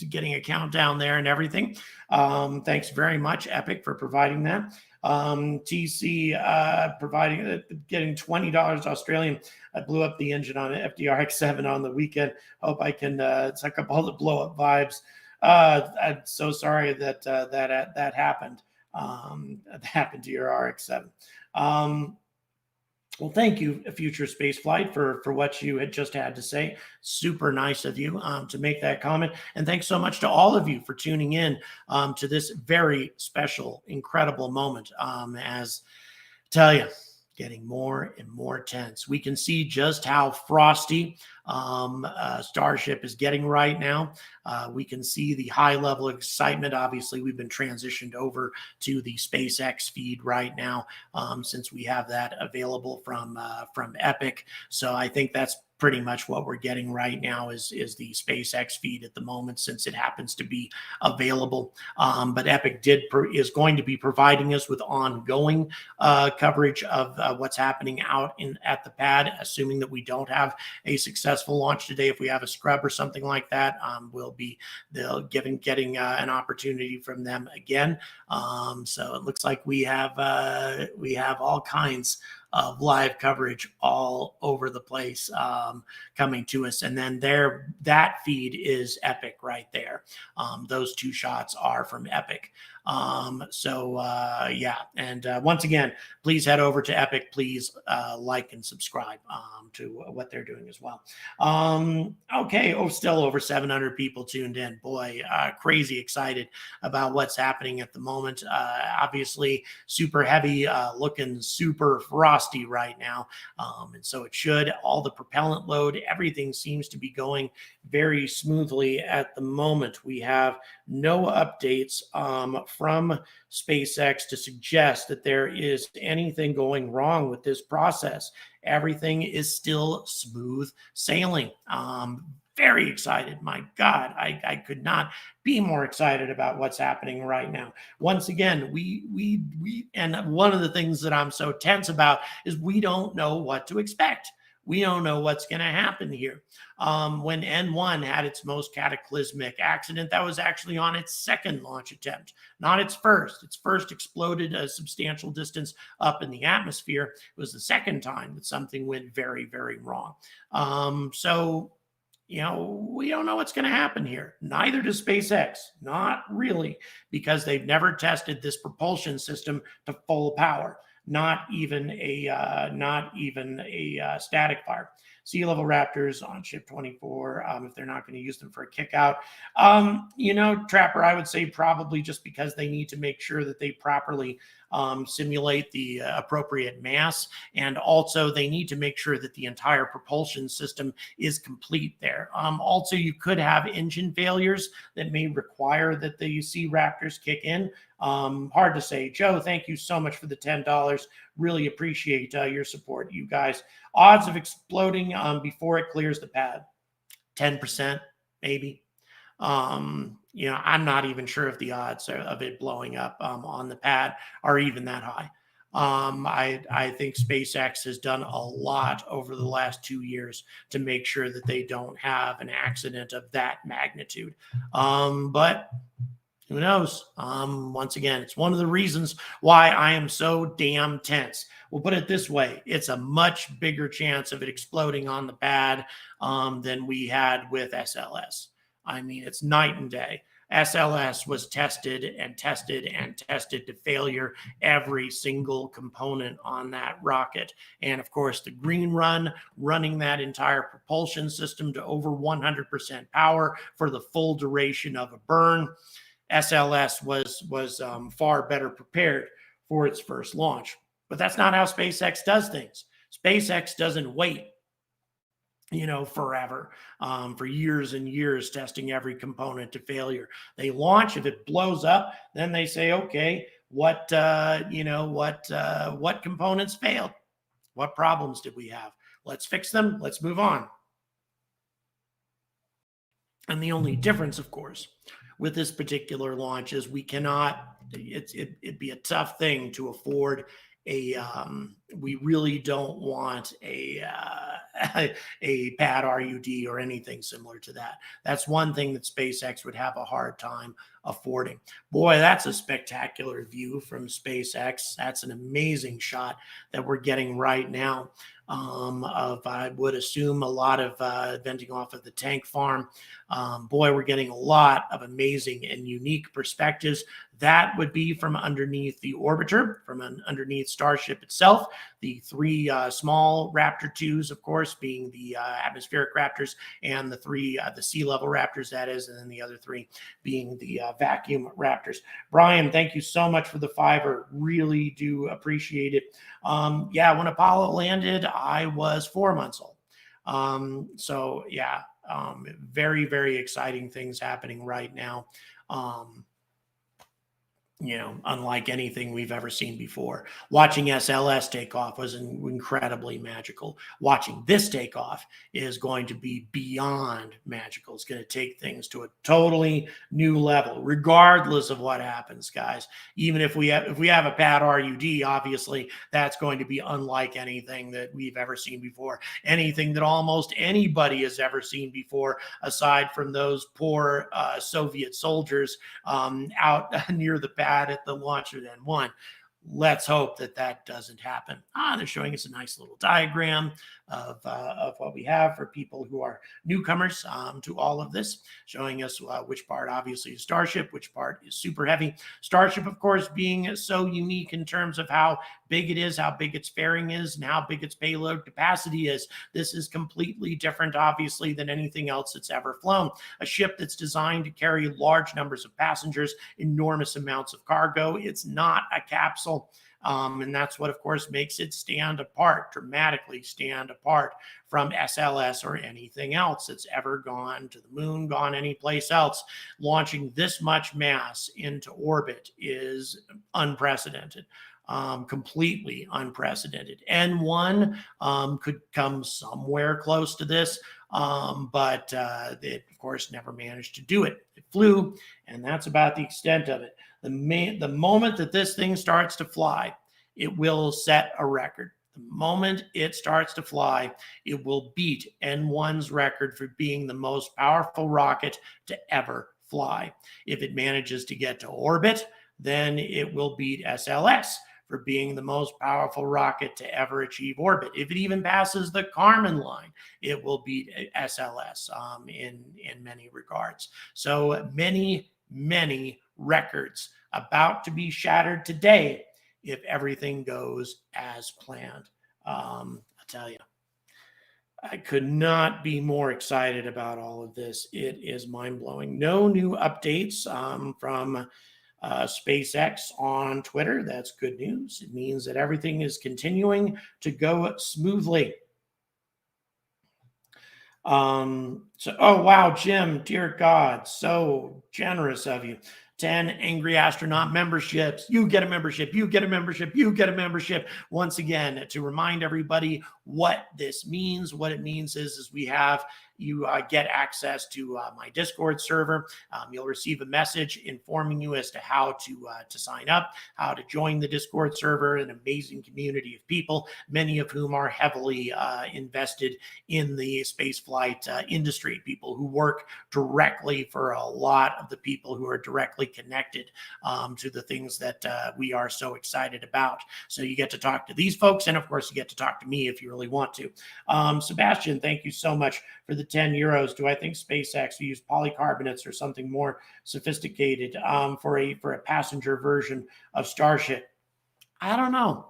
B: getting a countdown there and everything. Thanks very much, Epic, for providing that. TC getting $20 Australian. I blew up the engine on an FDRX7 on the weekend. Hope I can suck up all the blow up vibes. I'm so sorry that that happened. That happened to your RX7. Well, thank you, Future Spaceflight, for what you had just had to say. Super nice of you to make that comment. And thanks so much to all of you for tuning in to this very special, incredible moment. As I tell you, getting more and more tense. We can see just how frosty Starship is getting right now. We can see the high level of excitement. Obviously, we've been transitioned over to the SpaceX feed right now since we have that available from Epic. So I think that's pretty much what we're getting right now is the SpaceX feed at the moment, since it happens to be available. But Epic is going to be providing us with ongoing coverage of what's happening out at the pad, assuming that we don't have a successful launch today. If we have a scrub or something like that, we'll be getting an opportunity from them again. So it looks like we have all kinds of live coverage all over the place coming to us. And then that feed is Epic right there. Those two shots are from Epic. Yeah. And once again, please head over to Epic. Please like and subscribe to what they're doing as well. Okay. Oh, still over 700 people tuned in. Boy, crazy excited about what's happening at the moment. Obviously, super heavy, looking super frosty right now. And so it should, all the propellant load, everything seems to be going very smoothly at the moment. We have no updates from SpaceX to suggest that there is anything going wrong with this process. Everything is still smooth sailing. Very excited. My God, I could not be more excited about what's happening right now. Once again, and one of the things that I'm so tense about is we don't know what to expect. We don't know what's going to happen here. When N1 had its most cataclysmic accident, that was actually on its second launch attempt, not its first. Its first exploded a substantial distance up in the atmosphere. It was the second time that something went very, very wrong. So, we don't know what's going to happen here. Neither does SpaceX, not really, because they've never tested this propulsion system to full power. Not even a static fire. Sea level Raptors on ship 24. If they're not going to use them for a kick out, Trapper, I would say probably just because they need to make sure that they properly simulate the appropriate mass, and also they need to make sure that the entire propulsion system is complete there. Also, you could have engine failures that may require that the Sea Raptors kick in. Hard to say. Joe, thank you so much for the $10. Really appreciate your support, you guys. Odds of exploding before it clears the pad, 10%, maybe. I'm not even sure if the odds of it blowing up on the pad are even that high. I think SpaceX has done a lot over the last 2 years to make sure that they don't have an accident of that magnitude. But who knows? Once again, it's one of the reasons why I am so damn tense. We'll put it this way. It's a much bigger chance of it exploding on the pad than we had with SLS. I mean, it's night and day. SLS was tested and tested and tested to failure, every single component on that rocket. And of course, the green run, running that entire propulsion system to over 100% power for the full duration of a burn. SLS was far better prepared for its first launch. But that's not how SpaceX does things. SpaceX doesn't wait forever, for years and years, testing every component to failure. They launch. If it blows up, then they say, okay, what components failed? What problems did we have? Let's fix them. Let's move on. And the only difference, of course, with this particular launch is we cannot, it'd be a tough thing to afford we really don't want a pad RUD or anything similar to that. That's one thing that SpaceX would have a hard time affording. Boy, that's a spectacular view from SpaceX. That's an amazing shot that we're getting right now. I would assume a lot of venting off of the tank farm. Boy, we're getting a lot of amazing and unique perspectives. That would be from underneath the orbiter, from underneath Starship itself. The three small Raptor 2s, of course, being the atmospheric Raptors, and the three, the sea level Raptors, that is, and then the other three being the vacuum Raptors. Brian, thank you so much for the $5. Really do appreciate it. Yeah, when Apollo landed, I was 4 months old. So yeah, very, very exciting things happening right now. Unlike anything we've ever seen before. Watching SLS take off was incredibly magical. Watching this take off is going to be beyond magical. It's going to take things to a totally new level, regardless of what happens, guys. Even if we have a pad RUD, obviously that's going to be unlike anything that we've ever seen before, anything that almost anybody has ever seen before, aside from those poor Soviet soldiers out near the pad at the launch of N1. Let's hope that doesn't happen. They're showing us a nice little diagram of what we have for people who are newcomers to all of this, showing us which part obviously is Starship, which part is Super Heavy. Starship, of course, being so unique in terms of how big it is, how big its fairing is, and how big its payload capacity is. This is completely different, obviously, than anything else that's ever flown. A ship that's designed to carry large numbers of passengers, enormous amounts of cargo. It's not a capsule. And that's what, of course, makes it stand apart, dramatically stand apart from SLS or anything else that's ever gone to the moon, gone anyplace else. Launching this much mass into orbit is unprecedented. Completely unprecedented. N1 could come somewhere close to this, but it, of course, never managed to do it. It flew, and that's about the extent of it. The moment that this thing starts to fly, it will set a record. The moment it starts to fly, it will beat N1's record for being the most powerful rocket to ever fly. If it manages to get to orbit, then it will beat SLS for being the most powerful rocket to ever achieve orbit. If it even passes the Kármán line, it will beat SLS in many regards. So many records about to be shattered today if everything goes as planned. I tell you, I could not be more excited about all of this. It is mind-blowing. No new updates from SpaceX on Twitter. That's good news. It means that everything is continuing to go smoothly. Oh wow, Jim, dear God, so generous of you. 10 Angry Astronaut memberships. You get a membership, you get a membership, you get a membership. Once again, to remind everybody what this means, what it means is you get access to my Discord server. You'll receive a message informing you as to how to sign up, how to join the Discord server, an amazing community of people, many of whom are heavily invested in the spaceflight industry, people who work directly for a lot of the people who are directly connected to the things that we are so excited about. So you get to talk to these folks, and of course you get to talk to me if you really want to. Sebastian, thank you so much for the 10 euros. Do I think SpaceX will use polycarbonates or something more sophisticated for a passenger version of Starship? I don't know.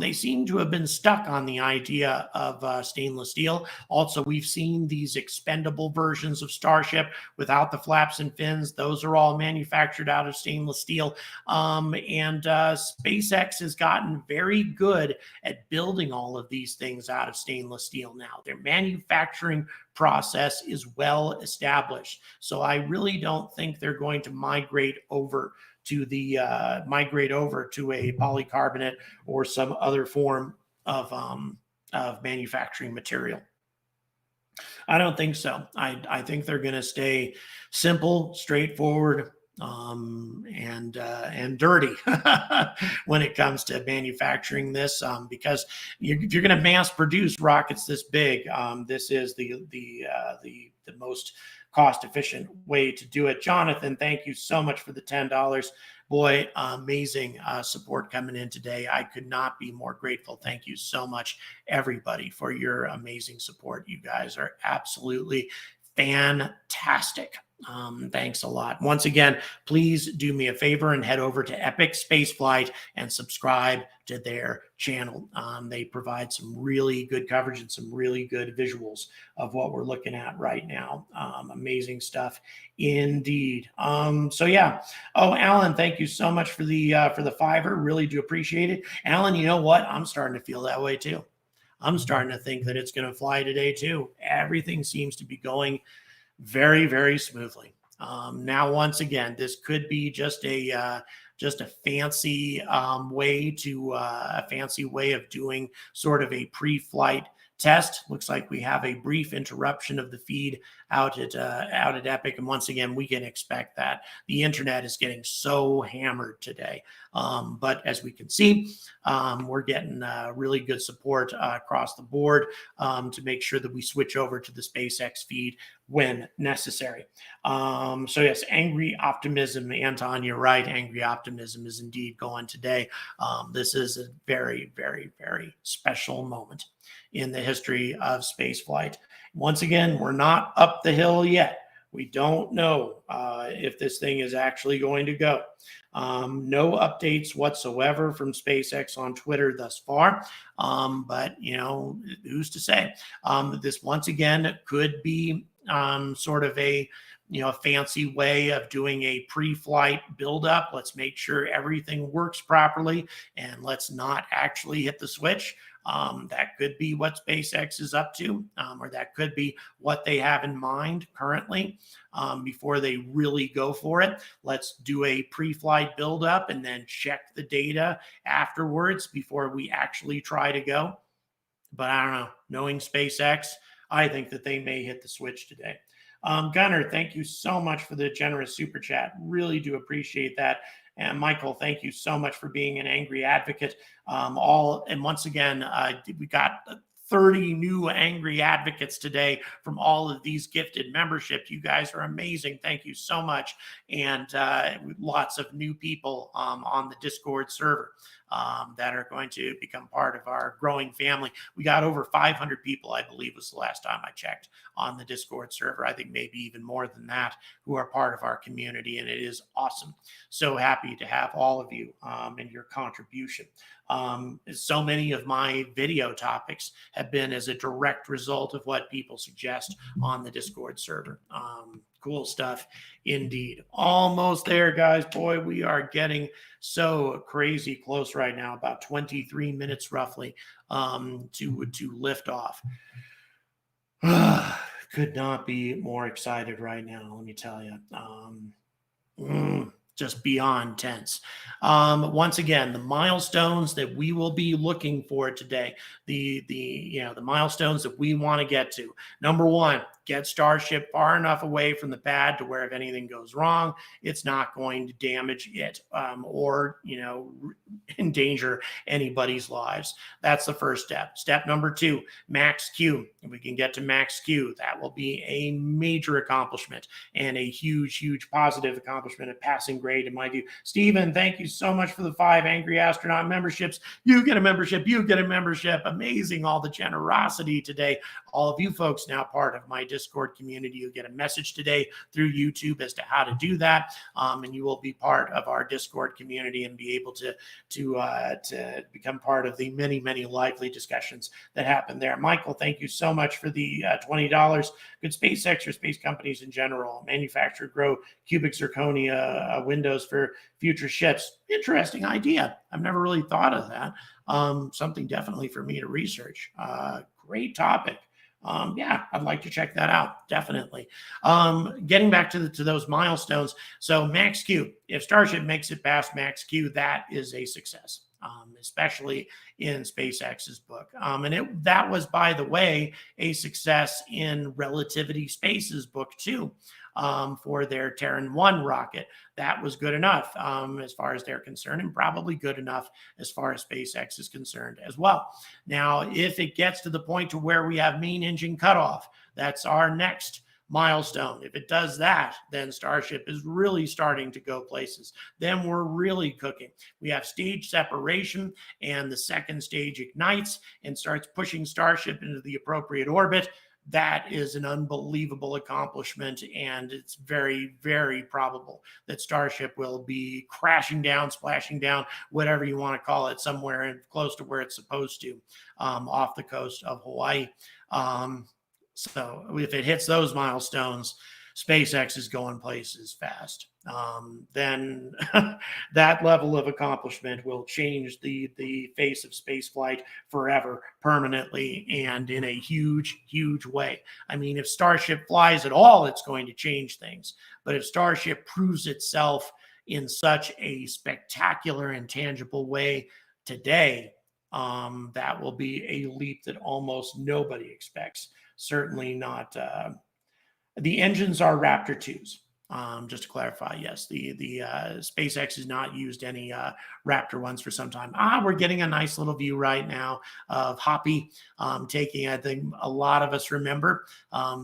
B: They seem to have been stuck on the idea of stainless steel. Also, we've seen these expendable versions of Starship without the flaps and fins. Those are all manufactured out of stainless steel. And SpaceX has gotten very good at building all of these things out of stainless steel now. Their manufacturing process is well established. So I really don't think they're going to migrate over to a polycarbonate or some other form of manufacturing material. I don't think so. I think they're going to stay simple, straightforward, and dirty when it comes to manufacturing this, because if you're going to mass produce rockets this big, this is the most cost efficient way to do it. Jonathan, thank you so much for the $10. Boy, amazing support coming in today. I could not be more grateful. Thank you so much, everybody, for your amazing support. You guys are absolutely fantastic. Thanks a lot. Once again, please do me a favor and head over to Epic Spaceflight and subscribe to their channel. They provide some really good coverage and some really good visuals of what we're looking at right now. Amazing stuff indeed. So yeah. Oh, Alan, thank you so much for the $5. Really do appreciate it. Alan, you know what? I'm starting to feel that way too. I'm starting to think that it's going to fly today too. Everything seems to be going very, very smoothly. Now, once again, this could be just a fancy way of doing sort of a pre-flight test. Looks like we have a brief interruption of the feed out at Epic, and once again, we can expect that. The internet is getting so hammered today, but as we can see, we're getting really good support across the board to make sure that we switch over to the SpaceX feed when necessary. So yes, angry optimism, Anton, you're right. Angry optimism is indeed going today. This is a very, very, very special moment in the history of spaceflight. Once again, we're not up the hill yet. We don't know if this thing is actually going to go. No updates whatsoever from SpaceX on Twitter thus far. But, you know, who's to say? This, once again, could be sort of a fancy way of doing a pre-flight buildup. Let's make sure everything works properly and let's not actually hit the switch. That could be what SpaceX is up to, or that could be what they have in mind currently before they really go for it. Let's do a pre-flight buildup and then check the data afterwards before we actually try to go. But I don't know. Knowing SpaceX, I think that they may hit the switch today. Gunnar, thank you so much for the generous super chat. Really do appreciate that. And Michael, thank you so much for being an angry advocate. And once again, we got 30 new angry advocates today from all of these gifted memberships. You guys are amazing. Thank you so much. And lots of new people on the Discord server that are going to become part of our growing family. We got over 500 people, I believe was the last time I checked, on the Discord server. I think maybe even more than that, who are part of our community, and it is awesome. So happy to have all of you and your contribution. So many of my video topics have been as a direct result of what people suggest on the Discord server. Cool stuff indeed. Almost there, guys. Boy, we are getting so crazy close right now, about 23 minutes roughly to lift off. Could not be more excited right now, let me tell you. Just beyond tense. Once again, the milestones that we will be looking for today, the milestones that we want to get to. Number one, get Starship far enough away from the pad to where if anything goes wrong, it's not going to damage it or endanger anybody's lives. That's the first step. Step number two, max Q. If we can get to max Q, that will be a major accomplishment and a huge, huge positive accomplishment, a passing grade in my view. Stephen, thank you so much for the 5 Angry Astronaut memberships. You get a membership. You get a membership. Amazing, all the generosity today. all of you folks now part of my Discord community. You'll get a message today through YouTube as to how to do that, and you will be part of our Discord community and be able to become part of the many lively discussions that happen there. Michael, thank you so much for the $20. Could SpaceX or space companies in general manufacture, grow cubic zirconia windows for future ships? Interesting idea. I've never really thought of that. Something definitely for me to research. Great topic. Yeah, I'd like to check that out. Definitely. Getting back to those milestones. So Max Q, if Starship makes it past Max Q, that is a success. Especially in SpaceX's book. And that was, by the way, a success in Relativity Space's book too, for their Terran 1 rocket. That was good enough as far as they're concerned, and probably good enough as far as SpaceX is concerned as well. Now, if it gets to the point to where we have main engine cutoff, that's our next milestone. If it does that, then Starship is really starting to go places. Then we're really cooking. We have stage separation, and the second stage ignites and starts pushing Starship into the appropriate orbit. That is an unbelievable accomplishment, and it's very probable that Starship will be crashing down, splashing down, whatever you want to call it, somewhere close to where it's supposed to, off the coast of Hawaii. So if it hits those milestones, SpaceX is going places fast. Then that level of accomplishment will change the face of spaceflight forever, permanently, and in a huge way. I mean, if Starship flies at all, it's going to change things. But if Starship proves itself in such a spectacular and tangible way today, that will be a leap that almost nobody expects. Certainly not. The engines are Raptor 2s. Just to clarify, yes, the SpaceX has not used any Raptor 1s for some time. We're getting a nice little view right now of Hoppy taking, I think a lot of us remember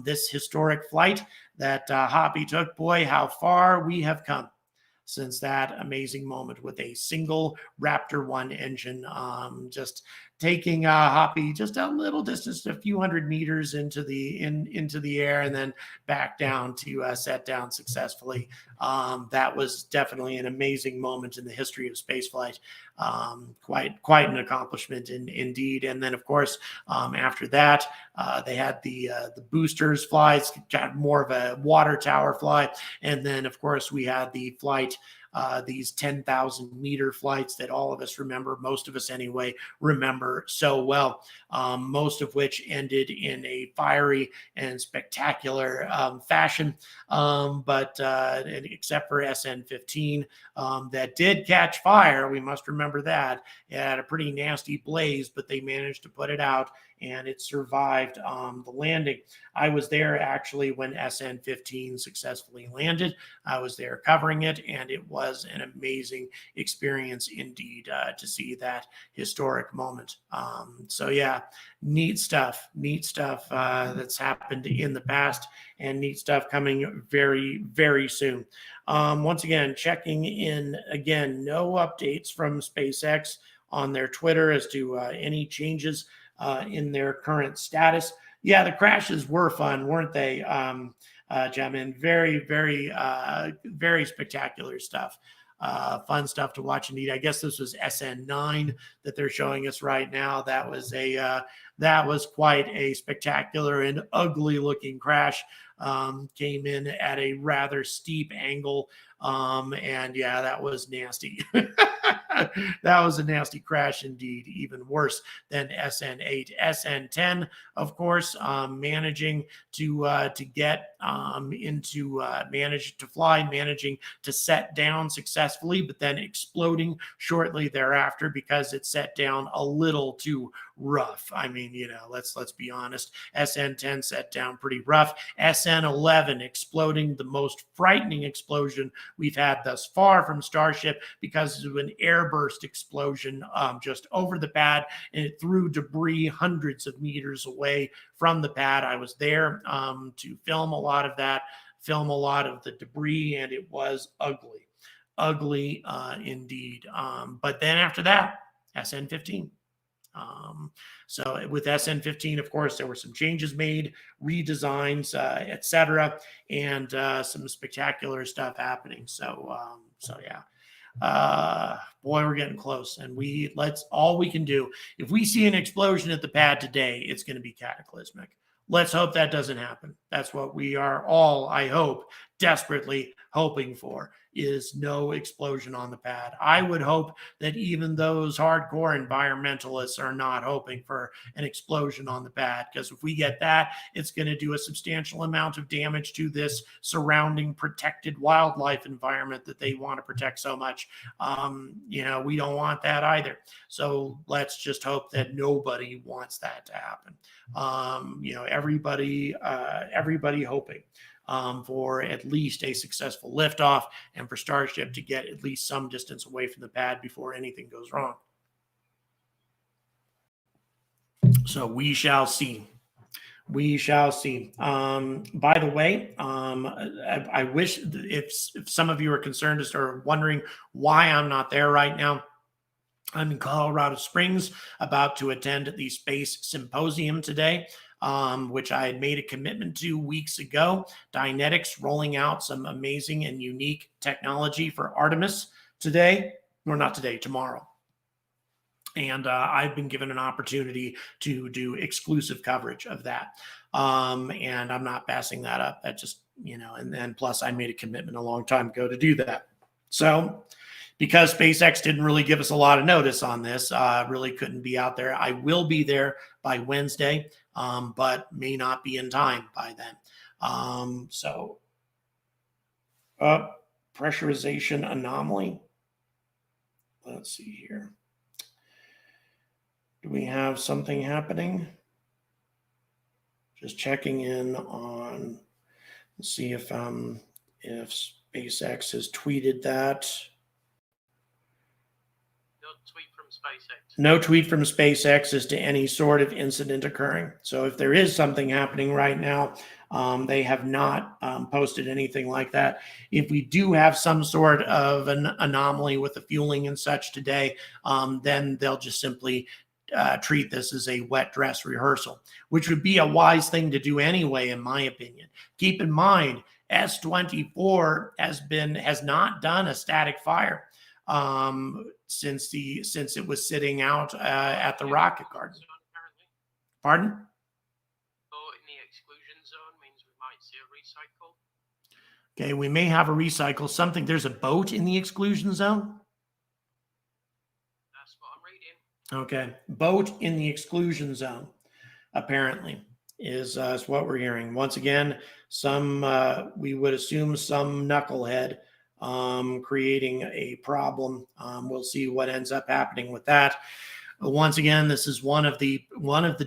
B: this historic flight that Hoppy took. Boy, how far we have come since that amazing moment with a single Raptor 1 engine, just taking Hoppy just a little distance, a few hundred meters into the air, and then back down to set down successfully. That was definitely an amazing moment in the history of spaceflight. Quite an accomplishment indeed. And then, of course, after that, they had the boosters flies, got more of a water tower fly, and then, of course, we had the flight. These 10,000 meter flights that all of us remember, most of us anyway, remember so well, most of which ended in a fiery and spectacular fashion. But except for SN-15, that did catch fire. We must remember that. It had a pretty nasty blaze, but they managed to put it out, and it survived the landing. I was there actually when SN-15 successfully landed. I was there covering it, and it was an amazing experience indeed to see that historic moment. So yeah, neat stuff that's happened in the past, and neat stuff coming very soon. Once again, checking in again, no updates from SpaceX on their Twitter as to any changes in their current status. Yeah, the crashes were fun, weren't they, Jamin? Very spectacular stuff. Fun stuff to watch indeed. I guess this was SN9 that they're showing us right now. That was quite a spectacular and ugly looking crash. Came in at a rather steep angle, and yeah, that was nasty. That was a nasty crash indeed, even worse than SN8. SN10, of course, managing to get managed to fly, managing to set down successfully, but then exploding shortly thereafter because it set down a little too rough. I mean, let's be honest. SN10 set down pretty rough. SN11 exploding, the most frightening explosion we've had thus far from Starship because of an airburst explosion just over the pad, and it threw debris hundreds of meters away from the pad. I was there to film a lot of that, film a lot of the debris, and it was ugly indeed. But then after that, SN15. So with SN15, of course, there were some changes made, redesigns, etc., and some spectacular stuff happening. So yeah. Boy, we're getting close, and all we can do. If we see an explosion at the pad today, it's going to be cataclysmic. Let's hope that doesn't happen. That's what we are all, I hope, desperately hoping for, is no explosion on the pad. I would hope that even those hardcore environmentalists are not hoping for an explosion on the pad, because if we get that, it's going to do a substantial amount of damage to this surrounding protected wildlife environment that they want to protect so much. We don't want that either. So let's just hope that nobody wants that to happen. Everybody hoping for at least a successful liftoff and for Starship to get at least some distance away from the pad before anything goes wrong. So we shall see. We shall see. By the way, I wish if some of you are concerned or wondering why I'm not there right now, I'm in Colorado Springs, about to attend the Space Symposium today, which I had made a commitment to weeks ago. Dynetics rolling out some amazing and unique technology for Artemis today, or not today, tomorrow. And I've been given an opportunity to do exclusive coverage of that. And I'm not passing that up. That just, and then plus I made a commitment a long time ago to do that. So because SpaceX didn't really give us a lot of notice on this, really couldn't be out there. I will be there by Wednesday, but may not be in time by then. Pressurization anomaly. Let's see here. Do we have something happening? Just checking in on, let's see if SpaceX has tweeted that.
C: No tweet from SpaceX.
B: No tweet from SpaceX as to any sort of incident occurring. So if there is something happening right now, they have not posted anything like that. If we do have some sort of an anomaly with the fueling and such today, then they'll just simply treat this as a wet dress rehearsal, which would be a wise thing to do anyway, in my opinion. Keep in mind, S-24 has not done a static fire since it was sitting out at the rocket garden. Pardon?
C: Oh, in the exclusion zone means we might see a recycle.
B: Okay, we may have a recycle. There's a boat in the exclusion zone?
C: That's what I'm reading.
B: Okay, boat in the exclusion zone, apparently, is what we're hearing. Once again, we would assume some knucklehead creating a problem. We'll see what ends up happening with that. Once again, this is one of the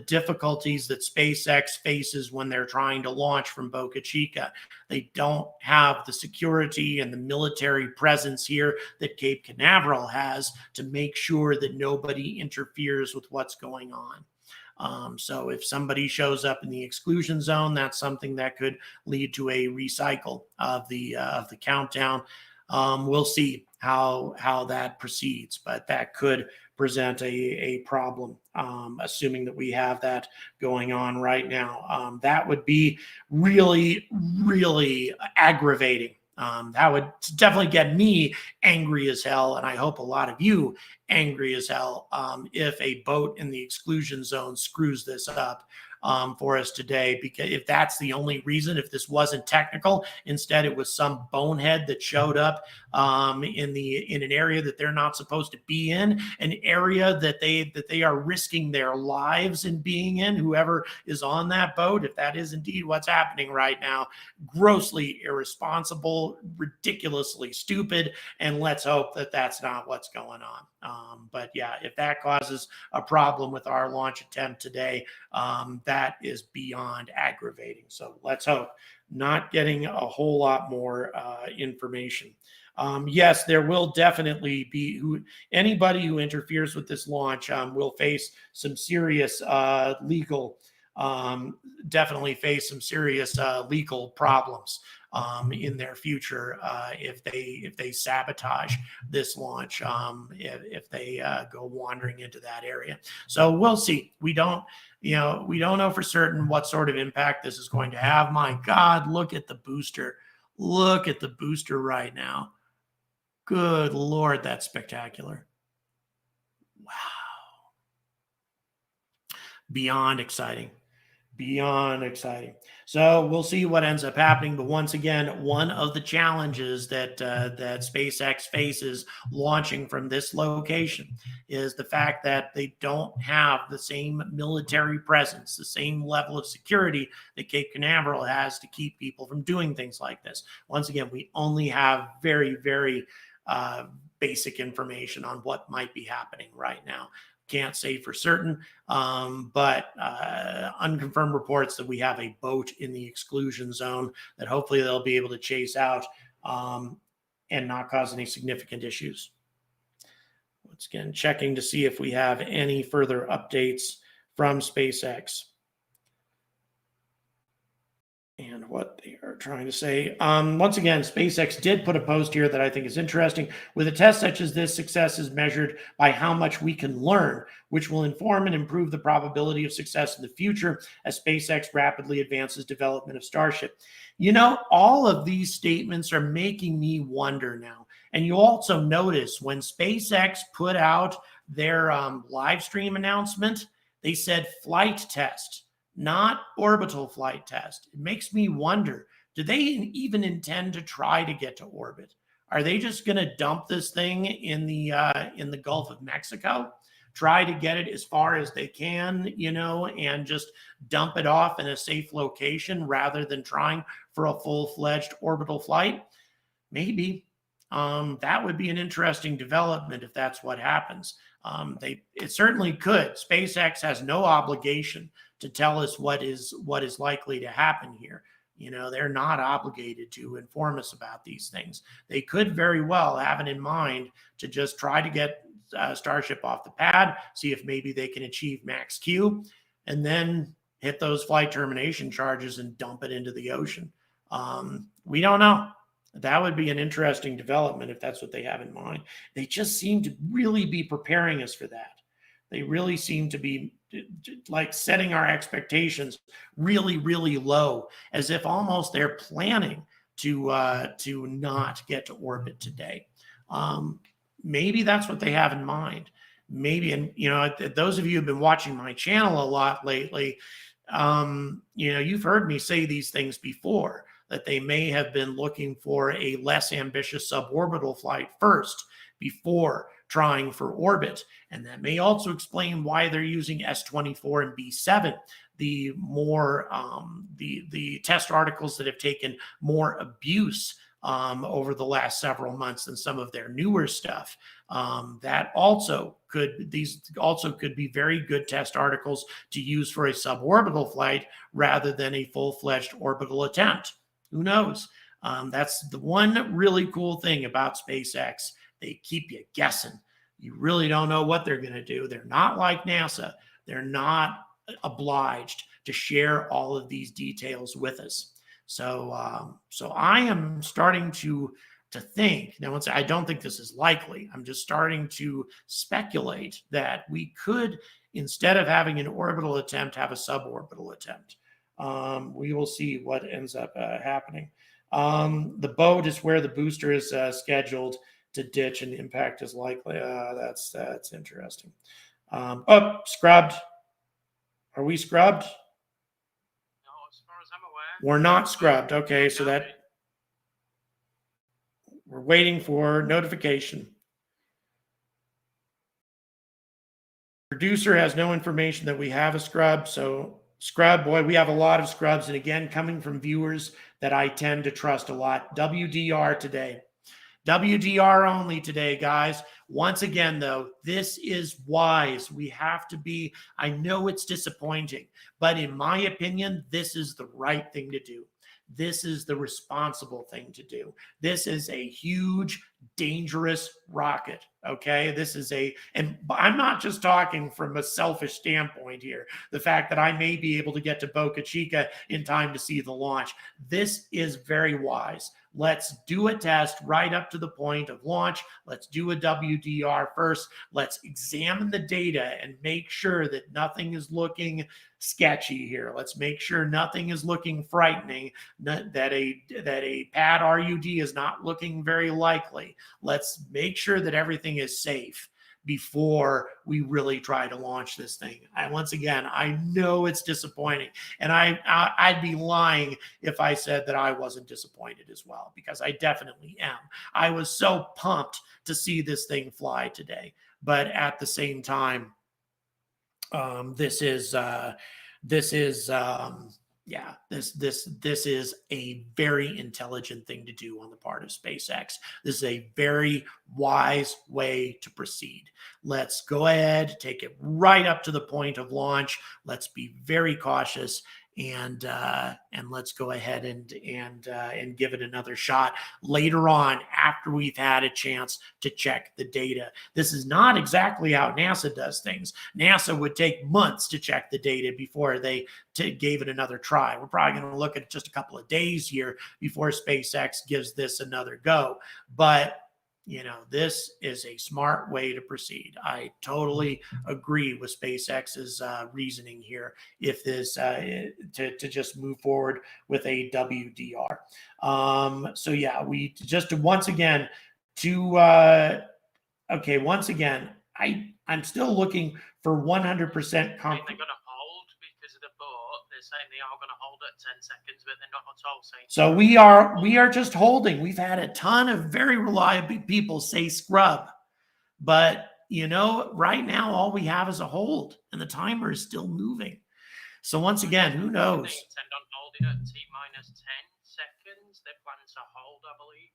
B: difficulties that SpaceX faces when they're trying to launch from Boca Chica. They don't have the security and the military presence here that Cape Canaveral has to make sure that nobody interferes with what's going on. So if somebody shows up in the exclusion zone, that's something that could lead to a recycle of the countdown. We'll see how that proceeds, but that could present a problem, assuming that we have that going on right now. That would be really, really aggravating. That would definitely get me angry as hell, and I hope a lot of you angry as hell if a boat in the exclusion zone screws this up for us today. Because if that's the only reason, if this wasn't technical, instead it was some bonehead that showed up in an area that they're not supposed to be in, an area that they are risking their lives in being in, whoever is on that boat, if that is indeed what's happening right now, grossly irresponsible, ridiculously stupid, and let's hope that that's not what's going on. But yeah, if that causes a problem with our launch attempt today, that is beyond aggravating. So let's hope. Not getting a whole lot more information. Yes, there will definitely be anybody who interferes with this launch will face some serious legal definitely face some serious legal problems in their future if they sabotage this launch, if they go wandering into that area. So we'll see. We don't know for certain what sort of impact this is going to have. My God, look at the booster. Look at the booster right now. Good Lord, that's spectacular. Wow. Beyond exciting. Beyond exciting. So we'll see what ends up happening. But once again, one of the challenges that SpaceX faces launching from this location is the fact that they don't have the same military presence, the same level of security that Cape Canaveral has to keep people from doing things like this. Once again, we only have very, very basic information on what might be happening right now. Can't say for certain, but unconfirmed reports that we have a boat in the exclusion zone that hopefully they'll be able to chase out and not cause any significant issues. Once again, checking to see if we have any further updates from SpaceX and what they are trying to say. Once again, SpaceX did put a post here that I think is interesting. With a test such as this, success is measured by how much we can learn, which will inform and improve the probability of success in the future as SpaceX rapidly advances development of Starship. You know, all of these statements are making me wonder now. And you also notice when SpaceX put out their live stream announcement, they said flight test, not orbital flight test. It makes me wonder, do they even intend to try to get to orbit? Are they just going to dump this thing in the Gulf of Mexico, try to get it as far as they can, and just dump it off in a safe location rather than trying for a full-fledged orbital flight? Maybe. That would be an interesting development if that's what happens. It certainly could. SpaceX has no obligation to tell us what is likely to happen here. They're not obligated to inform us about these things. They could very well have it in mind to just try to get Starship off the pad, see if maybe they can achieve max Q, and then hit those flight termination charges and dump it into the ocean. We don't know. That would be an interesting development if that's what they have in mind. They just seem to really be preparing us for that. They really seem to be like setting our expectations really, really low, as if almost they're planning to not get to orbit today. Maybe that's what they have in mind. Maybe, and those of you who've been watching my channel a lot lately, you've heard me say these things before, that they may have been looking for a less ambitious suborbital flight first before trying for orbit. And that may also explain why they're using S-24 and B-7, the more the test articles that have taken more abuse over the last several months than some of their newer stuff. These also could be very good test articles to use for a suborbital flight rather than a full-fledged orbital attempt. Who knows? That's the one really cool thing about SpaceX. They keep you guessing. You really don't know what they're going to do. They're not like NASA. They're not obliged to share all of these details with us. So I am starting to think, now I don't think this is likely. I'm just starting to speculate that we could, instead of having an orbital attempt, have a suborbital attempt. We will see what ends up happening. The boat is where the booster is scheduled to ditch, and the impact is likely. That's interesting. Scrubbed. Are we scrubbed?
C: No, as far as I'm aware.
B: We're not scrubbed. Okay, so that we're waiting for notification. Producer has no information that we have a scrub, so scrub, boy, we have a lot of scrubs. And again, coming from viewers that I tend to trust a lot. WDR today. WDR only today, guys. Once again, though, this is wise. We have to be, I know it's disappointing, but in my opinion, this is the right thing to do. This is the responsible thing to do. This is a huge dangerous rocket. Okay, this is and I'm not just talking from a selfish standpoint here. The fact that I may be able to get to Boca Chica in time to see the launch. This is very wise. Let's do a test right up to the point of launch. Let's do a WDR first. Let's examine the data and make sure that nothing is looking sketchy here. Let's make sure nothing is looking frightening, that a pad RUD is not looking very likely. Let's make sure that everything is safe before we really try to launch this thing. And once again, I know it's disappointing, and I'd be lying if I said that I wasn't disappointed as well, because I definitely am. I was so pumped to see this thing fly today, but at the same time, this is a very intelligent thing to do on the part of SpaceX. This is a very wise way to proceed. Let's go ahead, take it right up to the point of launch. Let's be very cautious, and let's go ahead and give it another shot later on after we've had a chance to check the data. This is not exactly how NASA does things. NASA would take months to check the data before they gave it another try. We're probably going to look at just a couple of days here before SpaceX gives this another go. But this is a smart way to proceed. I totally agree with SpaceX's reasoning here. If this to just move forward with a WDR. So yeah, we just once again once again, I'm still looking for 100%
C: They're going to hold because of the boat. They're saying they are going to hold at 10 seconds, but they're not at all saying.
B: So we are just holding. We've had a ton of very reliable people say scrub, but right now all we have is a hold, and the timer is still moving. So once again, who knows?
C: They intend on holding at T-10 seconds. They plan to hold, I believe.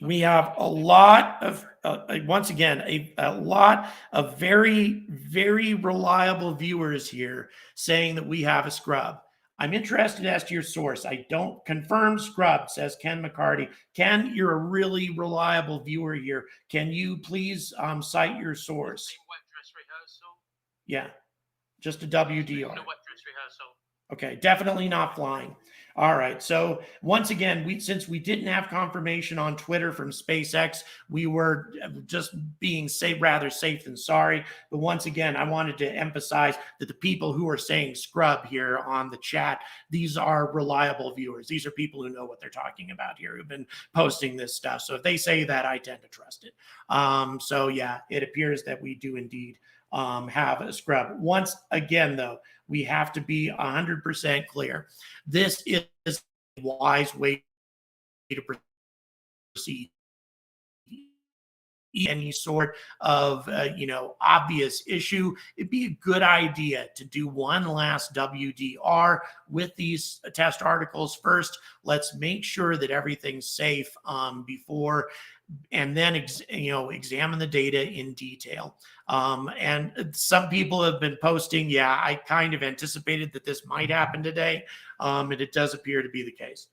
B: We have a lot of, once again, a lot of very, very reliable viewers here saying that we have a scrub. I'm interested as to your source. I don't confirm scrub, says Ken McCarty. Ken, you're a really reliable viewer here. Can you please cite your source?
C: Wet dress rehearsal.
B: Yeah, just a WDR.
C: The wet dress rehearsal.
B: Okay, definitely not flying. All right. So once again, since we didn't have confirmation on Twitter from SpaceX, we were just being rather safe than sorry. But once again, I wanted to emphasize that the people who are saying scrub here on the chat, these are reliable viewers. These are people who know what they're talking about here, who've been posting this stuff. So if they say that, I tend to trust it. So yeah, it appears that we do indeed have a scrub. Once again, though, we have to be 100% clear. This is a wise way to proceed. Any sort of obvious issue, it'd be a good idea to do one last WDR with these test articles first. Let's make sure that everything's safe before, and then examine the data in detail. And some people have been posting, yeah, I kind of anticipated that this might happen today, and it does appear to be the case.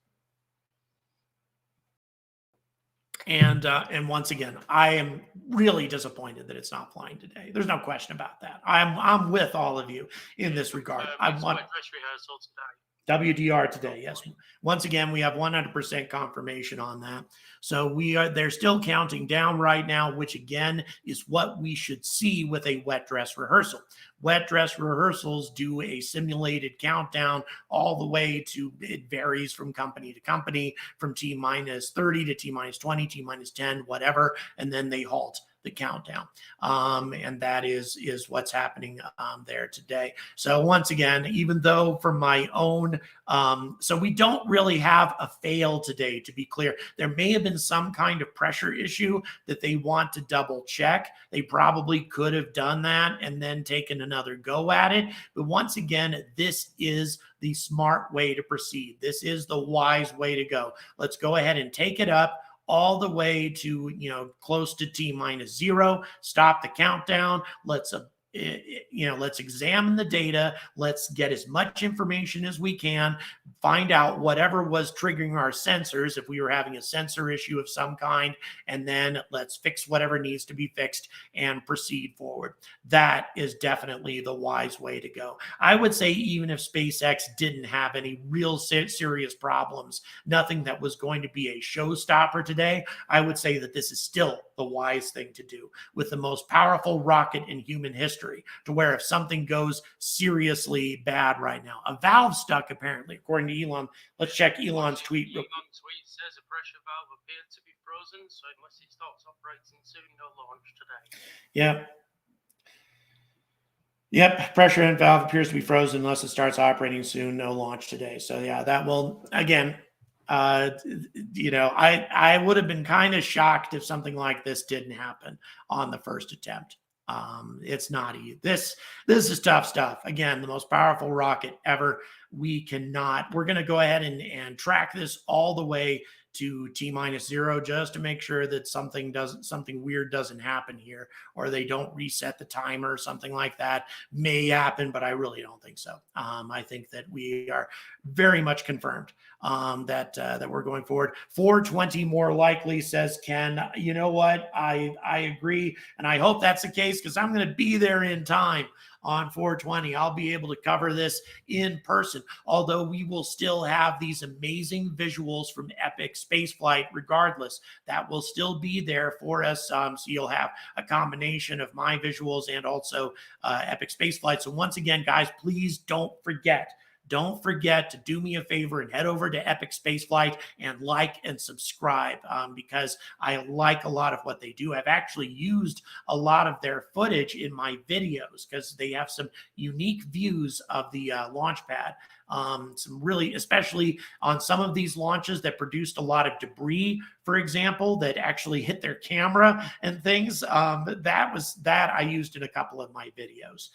B: And once again, I am really disappointed that it's not flying today. There's no question about that. I'm with all of you in this regard. I want
C: dress rehearsal today.
B: WDR today, yes. Once again, we have 100% confirmation on that. So they're still counting down right now, which again is what we should see with a wet dress rehearsal. Wet dress rehearsals do a simulated countdown all the way to, it varies from company to company, from T-30 to T-20, T-10, whatever, and then they halt the countdown. And that is what's happening there today. So once again, even though from my own, so we don't really have a fail today, to be clear. There may have been some kind of pressure issue that they want to double check. They probably could have done that and then taken another go at it. But once again, this is the smart way to proceed. This is the wise way to go. Let's go ahead and take it up all the way to, close to T-0, stop the countdown. Let's let's examine the data. Let's get as much information as we can, find out whatever was triggering our sensors, if we were having a sensor issue of some kind, and then let's fix whatever needs to be fixed and proceed forward. That is definitely the wise way to go. I would say even if SpaceX didn't have any real serious problems, nothing that was going to be a showstopper today, I would say that this is still the wise thing to do with the most powerful rocket in human history, to where if something goes seriously bad right now, a valve stuck apparently, according to Elon. Let's check Elon's tweet.
C: Elon tweet says a pressure valve appeared to be frozen, so unless it starts operating soon, no launch today.
B: Yep, pressure and valve appears to be frozen unless it starts operating soon. No launch today. So yeah, that will, again, I would have been kind of shocked if something like this didn't happen on the first attempt. It's not easy. This is tough stuff. Again, the most powerful rocket ever. We're going to go ahead and track this all the way to T-0 just to make sure that something weird doesn't happen here, or they don't reset the timer or something like that. May happen, but I really don't think so. I think that we are very much confirmed that we're going forward. 420 more likely, says Ken. You know what? I agree, and I hope that's the case, because I'm going to be there in time on 420. I'll be able to cover this in person, although we will still have these amazing visuals from Epic Spaceflight regardless. That will still be there for us. So you'll have a combination of my visuals and also Epic Spaceflight. So once again, guys, please don't forget to do me a favor and head over to Epic Spaceflight and like and subscribe, because I like a lot of what they do. I've actually used a lot of their footage in my videos because they have some unique views of the launch pad. Some really, especially on some of these launches that produced a lot of debris, for example, that actually hit their camera and things. That I used in a couple of my videos.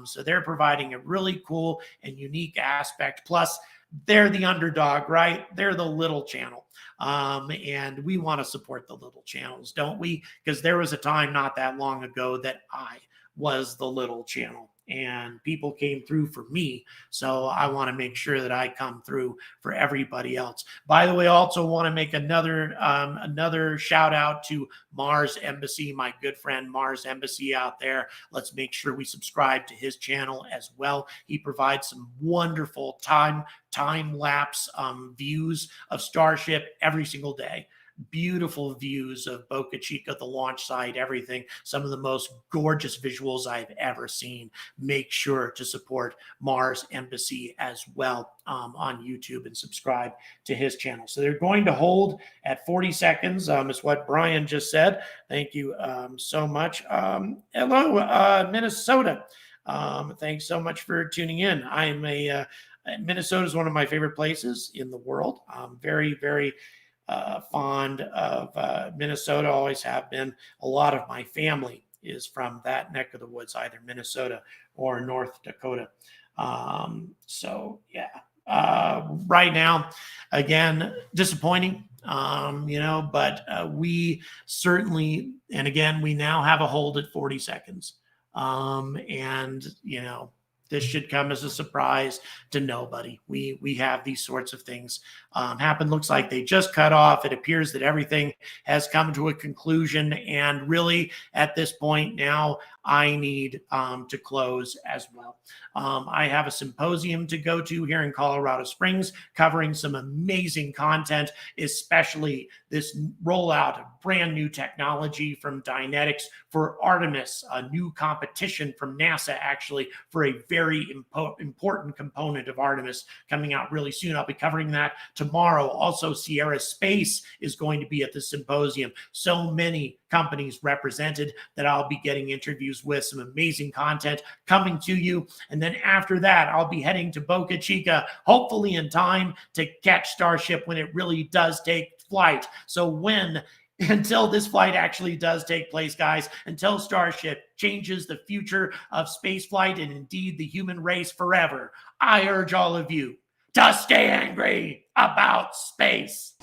B: So they're providing a really cool and unique aspect. Plus, they're the underdog, right? They're the little channel. And we want to support the little channels, don't we? Because there was a time not that long ago that I was the little channel, and people came through for me. So I want to make sure that I come through for everybody else. By the way, I also want to make another shout out to Mars Embassy, my good friend Mars Embassy out there. Let's make sure we subscribe to his channel as well. He provides some wonderful time-lapse views of Starship every single day. Beautiful views of Boca Chica, the launch site, everything. Some of the most gorgeous visuals I've ever seen. Make sure to support Mars Embassy as well on YouTube and subscribe to his channel. So they're going to hold at 40 seconds. Is what Brian just said. Thank you so much. Hello, Minnesota. Thanks so much for tuning in. Minnesota is one of my favorite places in the world. I'm very, very fond of Minnesota, always have been. A lot of my family is from that neck of the woods, either Minnesota or North Dakota. So yeah, right now, again, disappointing, but we certainly, and again, we now have a hold at 40 seconds. This should come as a surprise to nobody. We have these sorts of things happen. Looks like they just cut off. It appears that everything has come to a conclusion. And really, at this point now, I need to close as well. I have a symposium to go to here in Colorado Springs covering some amazing content, especially this rollout of brand new technology from Dynetics for Artemis, a new competition from NASA actually for a very important component of Artemis coming out really soon. I'll be covering that tomorrow. Also, Sierra Space is going to be at the symposium. So many companies represented that I'll be getting interviews with, some amazing content coming to you. And then after that, I'll be heading to Boca Chica, hopefully in time to catch Starship when it really does take flight. So until this flight actually does take place, guys, until Starship changes the future of space flight and indeed the human race forever, I urge all of you to stay angry about space.